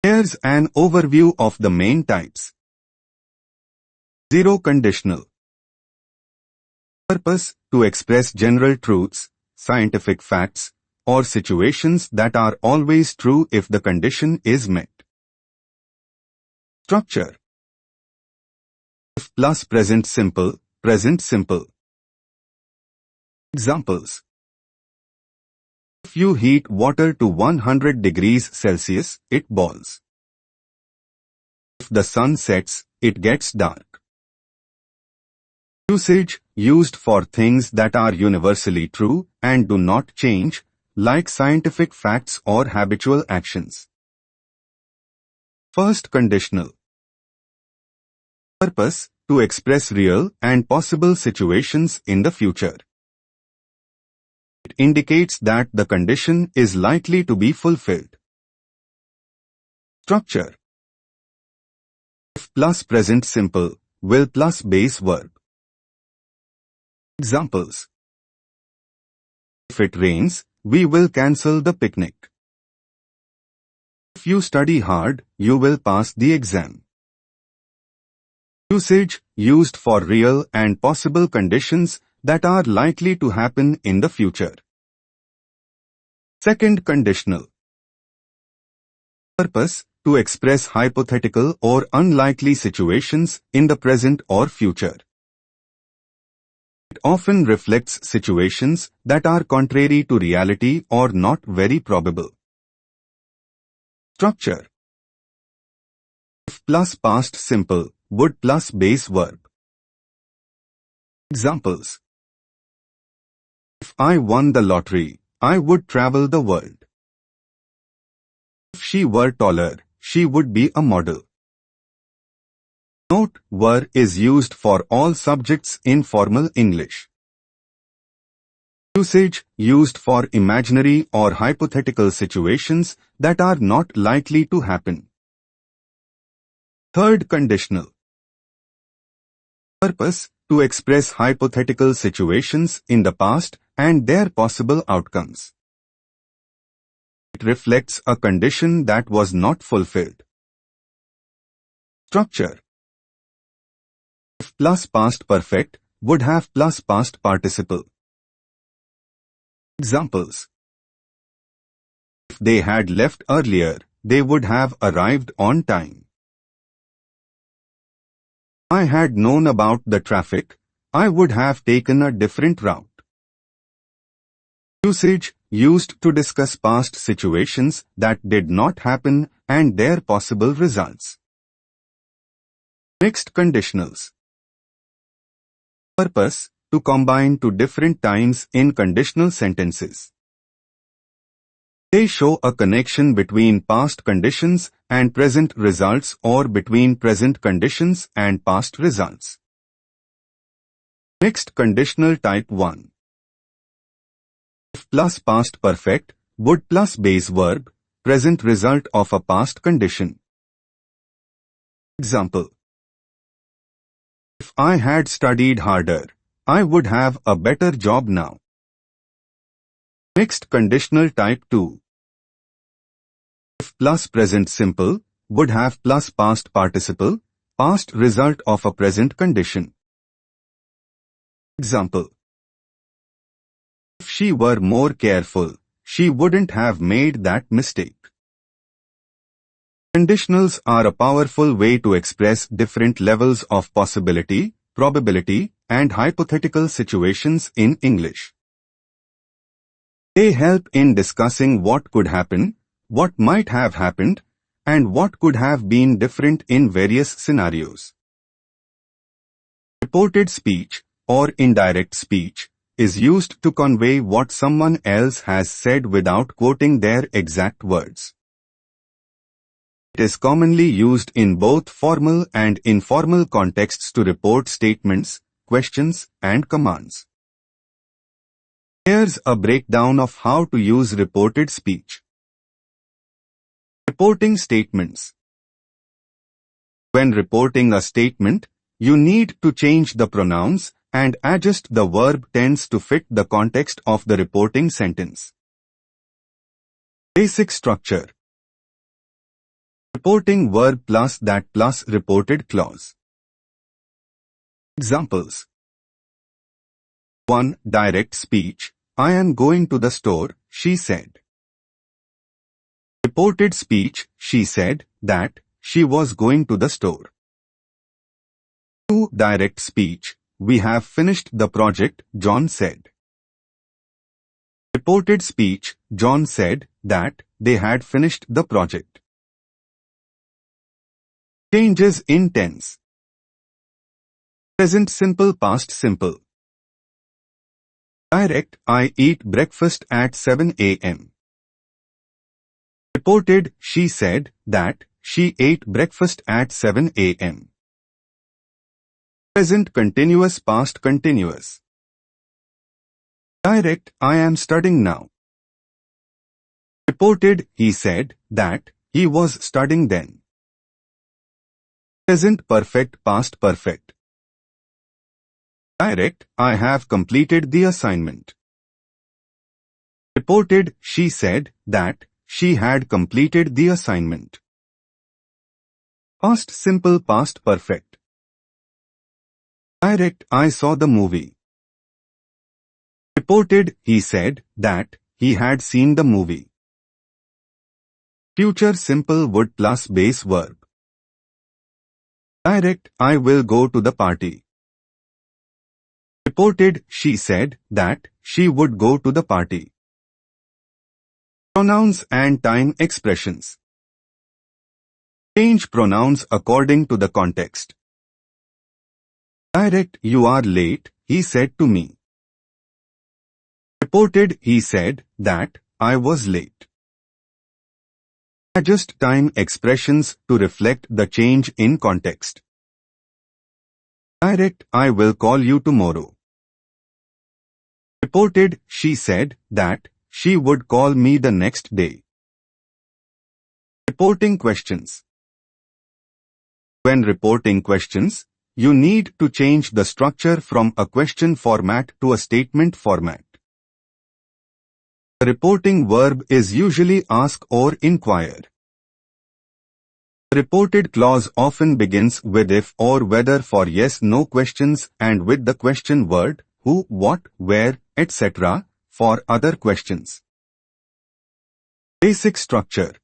Here's an overview of the main types. Zero conditional. Purpose: to express general truths, scientific facts, or situations that are always true if the condition is met. Structure: if plus present simple, present simple. Examples: if you heat water to 100 degrees Celsius, it boils. If the sun sets, it gets dark. Usage: used for things that are universally true and do not change, like scientific facts or habitual actions. First conditional. Purpose: to express real and possible situations in the future. It indicates that the condition is likely to be fulfilled. Structure: if plus present simple, will plus base verb. Examples: if it rains, we will cancel the picnic. If you study hard, you will pass the exam. Usage: used for real and possible conditions that are likely to happen in the future. Second conditional. Purpose: to express hypothetical or unlikely situations in the present or future. It often reflects situations that are contrary to reality or not very probable. Structure: if plus past simple, would plus base verb. Examples: if I won the lottery, I would travel the world. If she were taller, she would be a model. Note: were is used for all subjects in formal English. Usage: used for imaginary or hypothetical situations that are not likely to happen. Third conditional. Purpose: to express hypothetical situations in the past and their possible outcomes. It reflects a condition that was not fulfilled. Structure: if plus past perfect, would have plus past participle. Examples: if they had left earlier, they would have arrived on time. I had known about the traffic, I would have taken a different route. Usage: used to discuss past situations that did not happen and their possible results. Mixed conditionals. Purpose: to combine two different times in conditional sentences. They show a connection between past conditions and present results or between present conditions and past results. Mixed conditional type 1. If plus past perfect, would plus base verb, present result of a past condition. Example: if I had studied harder, I would have a better job now. Mixed conditional type 2. If plus present simple, would have plus past participle, past result of a present condition. Example: if she were more careful, she wouldn't have made that mistake. Conditionals are a powerful way to express different levels of possibility, probability, and hypothetical situations in English. They help in discussing what could happen, what might have happened, and what could have been different in various scenarios. Reported speech, or indirect speech, is used to convey what someone else has said without quoting their exact words. It is commonly used in both formal and informal contexts to report statements, questions, and commands. Here's a breakdown of how to use reported speech. Reporting statements. When reporting a statement, you need to change the pronouns and adjust the verb tense to fit the context of the reporting sentence. Basic structure. Reporting verb plus that plus reported clause. Examples. 1. Direct speech. I am going to the store, she said. Reported speech, she said that she was going to the store. 2. Direct speech. We have finished the project, John said. Reported speech, John said that they had finished the project. Changes in tense. Present simple past simple. Direct, I eat breakfast at 7 a.m. Reported, she said that she ate breakfast at 7 a.m. Present continuous past continuous. Direct, I am studying now. Reported, he said that he was studying then. Present perfect past perfect. Direct, I have completed the assignment. Reported, she said that she had completed the assignment. Past simple past perfect. Direct, I saw the movie. Reported, he said that he had seen the movie. Future simple would plus base verb. Direct, I will go to the party. Reported, she said that she would go to the party. Pronouns and time expressions. Change pronouns according to the context. Direct, you are late, he said to me. Reported, he said that I was late. Adjust time expressions to reflect the change in context. Direct, I will call you tomorrow. Reported, she said that she would call me the next day. Reporting questions. When reporting questions, you need to change the structure from a question format to a statement format. The reporting verb is usually ask or inquire. The reported clause often begins with if or whether for yes-no questions and with the question word, who, what, where, etc. for other questions. Basic structure.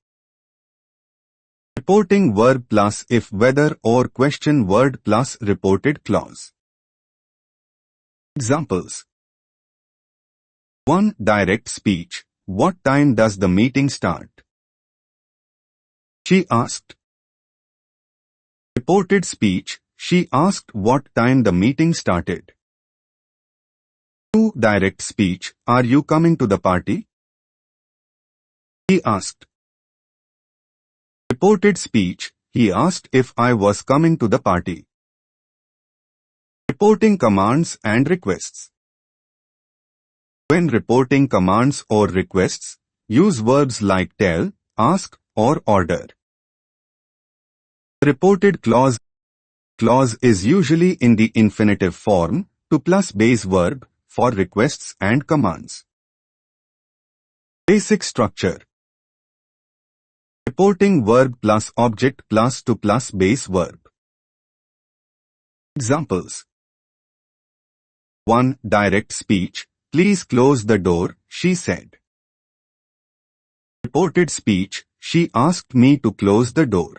Reporting verb plus if whether or question word plus reported clause. Examples. 1. Direct speech. What time does the meeting start? She asked. Reported speech. She asked what time the meeting started. 2. Direct speech. Are you coming to the party? He asked. Reported speech. He asked if I was coming to the party. Reporting commands and requests. When reporting commands or requests, use verbs like tell, ask, or order. The reported clause is usually in the infinitive form to plus base verb for requests and commands. Basic structure. Reporting verb plus object plus to plus base verb. Examples. 1. Direct speech. Please close the door, she said. Reported speech. She asked me to close the door.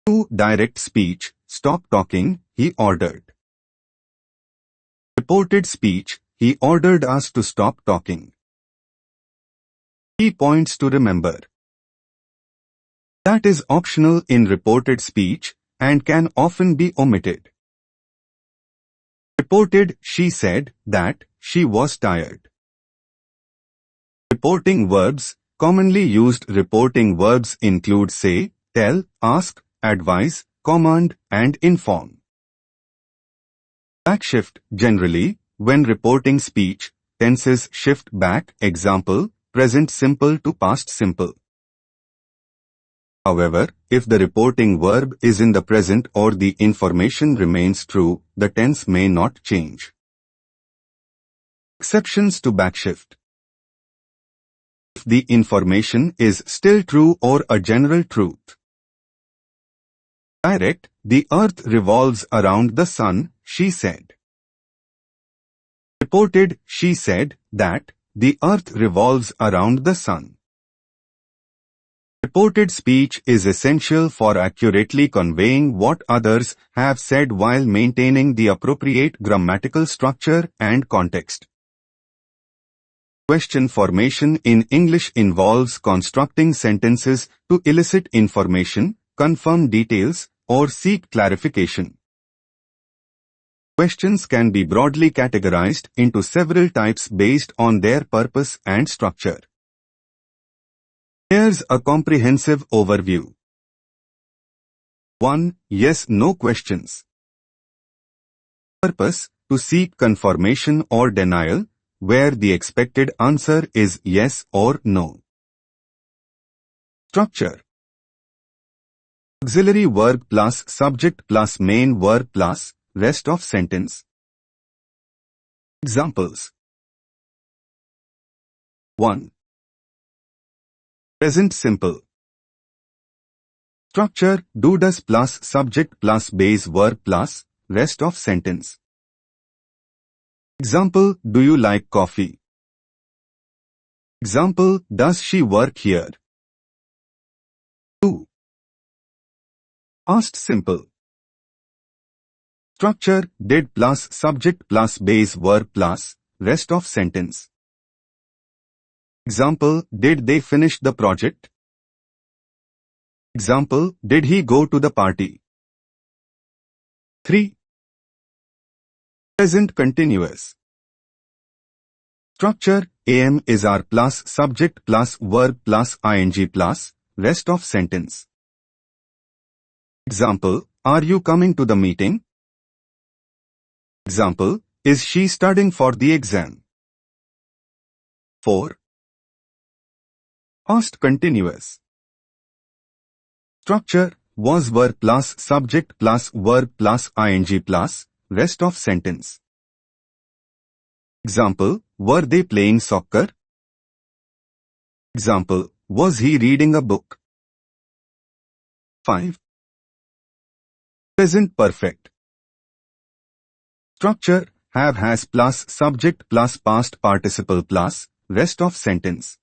2. Direct speech. Stop talking, he ordered. Reported speech. He ordered us to stop talking. Key points to remember. That is optional in reported speech and can often be omitted. Reported, she said that she was tired. Reporting verbs. Commonly used reporting verbs include say, tell, ask, advise, command, and inform. Backshift. Generally, when reporting speech, tenses shift back. Example, present simple to past simple. However, if the reporting verb is in the present or the information remains true, the tense may not change. Exceptions to backshift. If the information is still true or a general truth. Direct, the earth revolves around the sun, she said. Reported, she said that the earth revolves around the sun. Reported speech is essential for accurately conveying what others have said while maintaining the appropriate grammatical structure and context. Question formation in English involves constructing sentences to elicit information, confirm details, or seek clarification. Questions can be broadly categorized into several types based on their purpose and structure. Here's a comprehensive overview. 1. Yes/no questions. Purpose: to seek confirmation or denial, where the expected answer is yes or no. Structure: auxiliary verb plus subject plus main verb plus rest of sentence. Examples: 1. Present simple. Structure: do does plus subject plus base verb plus rest of sentence. Example: do you like coffee? Example: does she work here? 2. Past simple. Structure: did plus subject plus base verb plus rest of sentence. Example: did they finish the project? Example: did he go to the party? 3. Present continuous. Structure: am is are plus subject plus verb plus ing plus rest of sentence. Example: are you coming to the meeting? Example: is she studying for the exam? 4. Past continuous. Structure: was verb plus subject plus verb plus ing plus rest of sentence. Example: were they playing soccer? Example: was he reading a book? 5. Present perfect. Structure: have has plus subject plus past participle plus rest of sentence.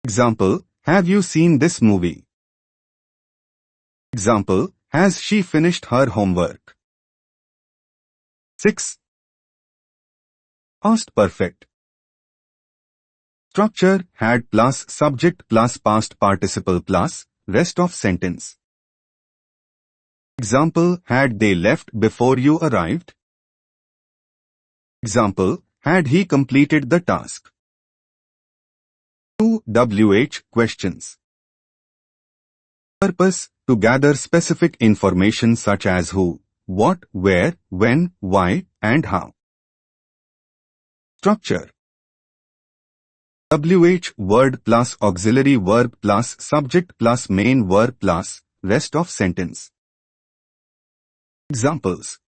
Example: have you seen this movie? Example: has she finished her homework? 6. Past perfect. Structure: had plus subject plus past participle plus rest of sentence. Example: had they left before you arrived? Example: had he completed the task? 2. WH questions. Purpose: to gather specific information such as who, what, where, when, why, and how. Structure: WH word plus auxiliary verb plus subject plus main verb plus rest of sentence. Examples: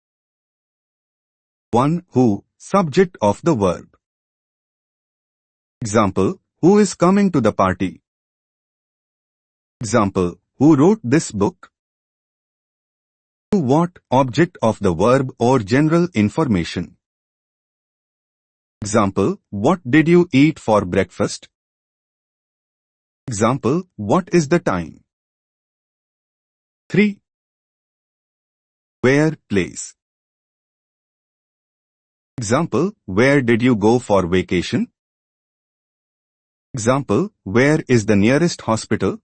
1. Who, subject of the verb. Example: who is coming to the party? Example: who wrote this book? 2. What, object of the verb or general information. Example: what did you eat for breakfast? Example: what is the time? 3. Where, place. Example: where did you go for vacation? Example, where is the nearest hospital?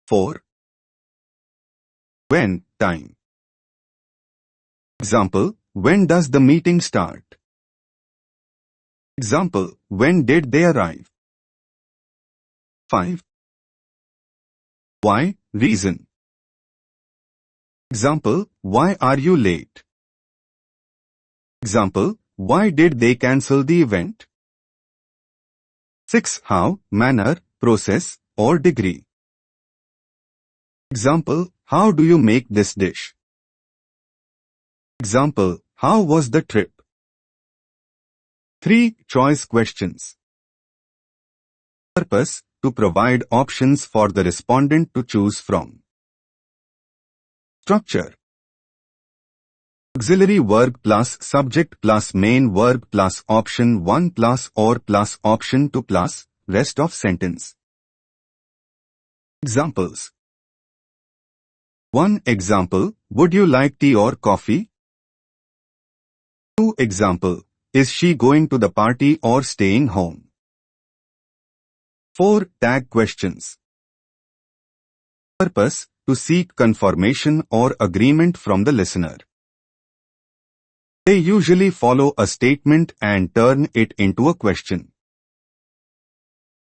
4. When, time. Example, when does the meeting start? Example, when did they arrive? 5. Why, reason. Example, why are you late? Example, why did they cancel the event? 6. How, manner, process, or degree. Example, how do you make this dish? Example, how was the trip? 3. Choice questions. Purpose, to provide options for the respondent to choose from. Structure. Auxiliary verb plus subject plus main verb plus option 1 plus or plus option 2 plus rest of sentence. Examples. 1. Example, would you like tea or coffee? 2. Example, is she going to the party or staying home? 4. Tag questions. Purpose, to seek confirmation or agreement from the listener. They usually follow a statement and turn it into a question.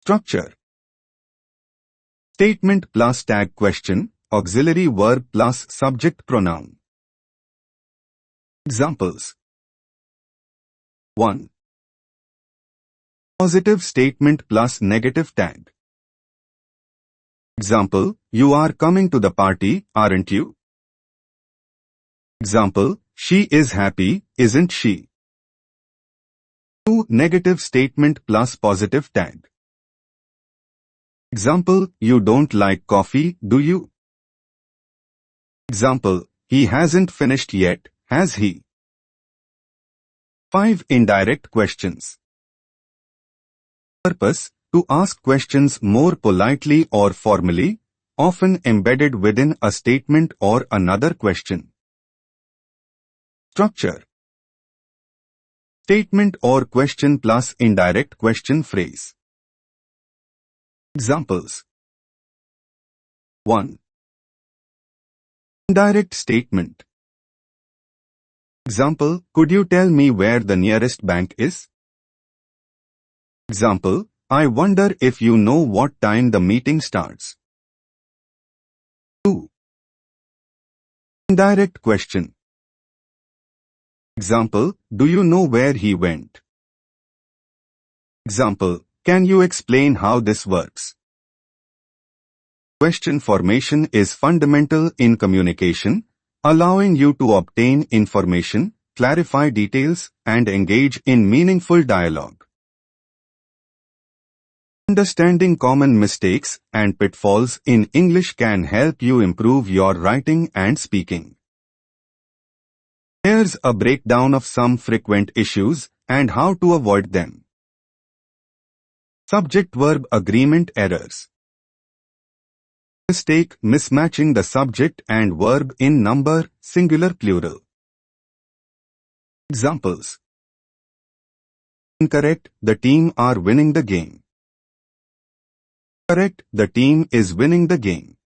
Structure. Statement plus tag question, auxiliary verb plus subject pronoun. Examples. 1. Positive statement plus negative tag. Example, you are coming to the party, aren't you? Example, she is happy, isn't she? 2. Negative statement plus positive tag. Example, you don't like coffee, do you? Example, he hasn't finished yet, has he? 5. Indirect questions. Purpose, to ask questions more politely or formally, often embedded within a statement or another question. Structure. Statement or question plus indirect question phrase. Examples. 1. Indirect statement. Example, could you tell me where the nearest bank is? Example, I wonder if you know what time the meeting starts. 2. Indirect question. Example, do you know where he went? Example, can you explain how this works? Question formation is fundamental in communication, allowing you to obtain information, clarify details, and engage in meaningful dialogue. Understanding common mistakes and pitfalls in English can help you improve your writing and speaking. Here's a breakdown of some frequent issues and how to avoid them. Subject-verb agreement errors. Mistake, mismatching the subject and verb in number, singular, plural. Examples. Incorrect, the team are winning the game. Correct, the team is winning the game.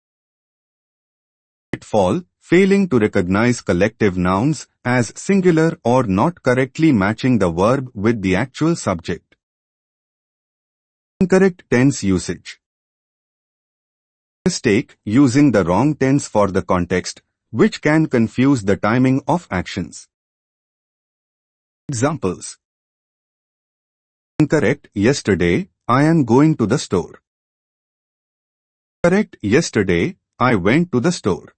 Pitfall, failing to recognize collective nouns as singular or not correctly matching the verb with the actual subject. Incorrect tense usage. Mistake, using the wrong tense for the context, which can confuse the timing of actions. Examples. Incorrect, yesterday, I am going to the store. Correct, yesterday, I went to the store.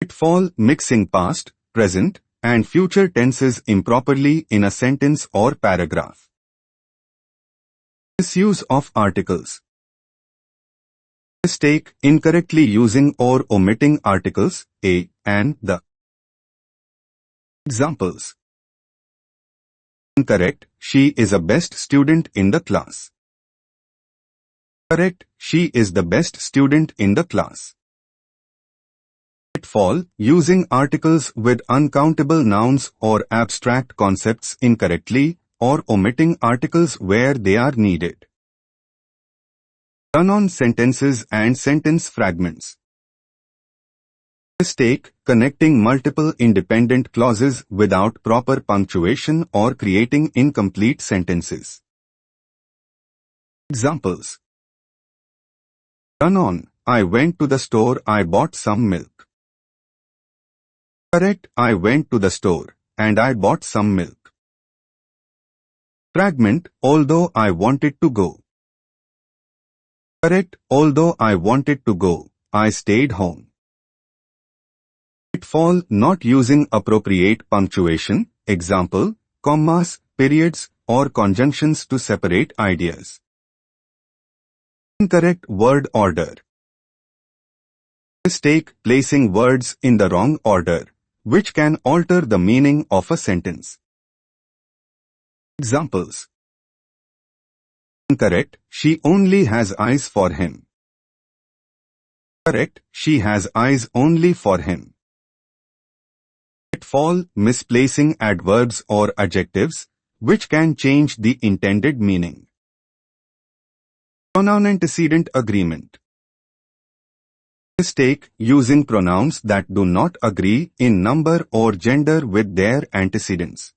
Pitfall, mixing past, present, and future tenses improperly in a sentence or paragraph. Misuse of articles. Mistake, incorrectly using or omitting articles, a, and the. Examples. Incorrect, she is a best student in the class. Correct, she is the best student in the class. Pitfall, using articles with uncountable nouns or abstract concepts incorrectly, or omitting articles where they are needed. Run-on sentences and sentence fragments. Mistake: connecting multiple independent clauses without proper punctuation or creating incomplete sentences. Examples. Run on: I went to the store, I bought some milk. Correct: I went to the store, and I bought some milk. Fragment: although I wanted to go. Correct: although I wanted to go, I stayed home. Pitfall: not using appropriate punctuation, example, commas, periods, or conjunctions to separate ideas. Incorrect word order. Mistake: placing words in the wrong order, which can alter the meaning of a sentence. Examples. Incorrect: she only has eyes for him. Correct: she has eyes only for him. Pitfall: misplacing adverbs or adjectives, which can change the intended meaning. Pronoun antecedent agreement. Mistake: using pronouns that do not agree in number or gender with their antecedents.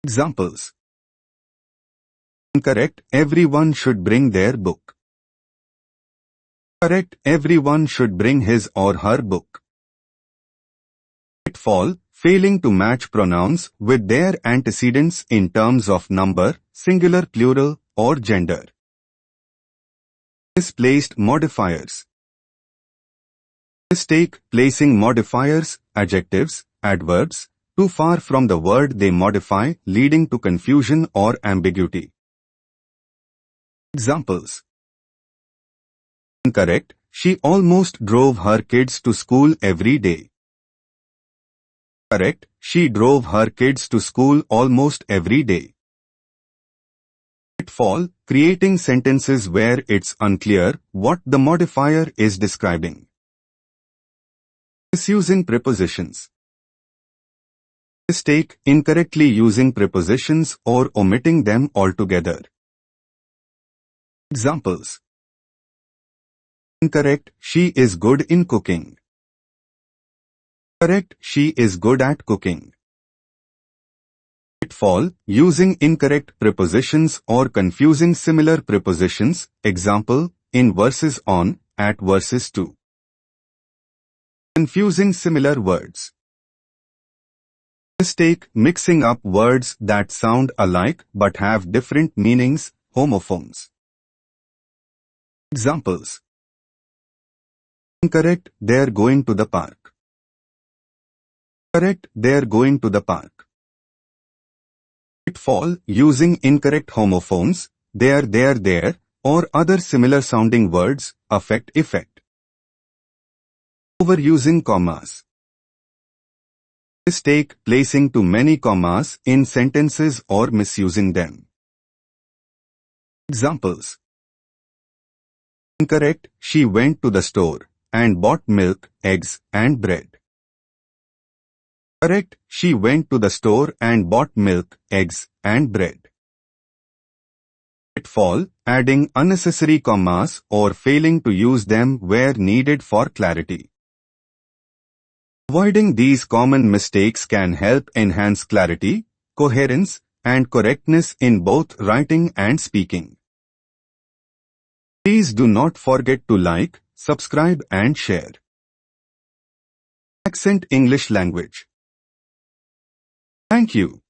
Examples. Incorrect: everyone should bring their book. Correct: everyone should bring his or her book. Pitfall: failing to match pronouns with their antecedents in terms of number, singular, plural, or gender. Misplaced modifiers. Mistake: placing modifiers, adjectives, adverbs, too far from the word they modify, leading to confusion or ambiguity. Examples. Incorrect: she almost drove her kids to school every day. Correct: she drove her kids to school almost every day. Pitfall: creating sentences where it's unclear what the modifier is describing. Misusing prepositions. Mistake: incorrectly using prepositions or omitting them altogether. Examples. Incorrect: she is good in cooking. Correct: she is good at cooking. Pitfall: using incorrect prepositions or confusing similar prepositions, example, in verses on, at verses to. Confusing similar words. Mistake: mixing up words that sound alike but have different meanings, homophones. Examples. Incorrect: they're going to the park. Correct: they're going to the park. Pitfall: using incorrect homophones, there, or other similar sounding words, affect effect. Overusing commas. Mistake: placing too many commas in sentences or misusing them. Examples. Incorrect: she went to the store and bought milk, eggs, and bread. Correct: she went to the store and bought milk, eggs, and bread. Pitfall: adding unnecessary commas or failing to use them where needed for clarity. Avoiding these common mistakes can help enhance clarity, coherence, and correctness in both writing and speaking. Please do not forget to like, subscribe, and share. Accent English language. Thank you.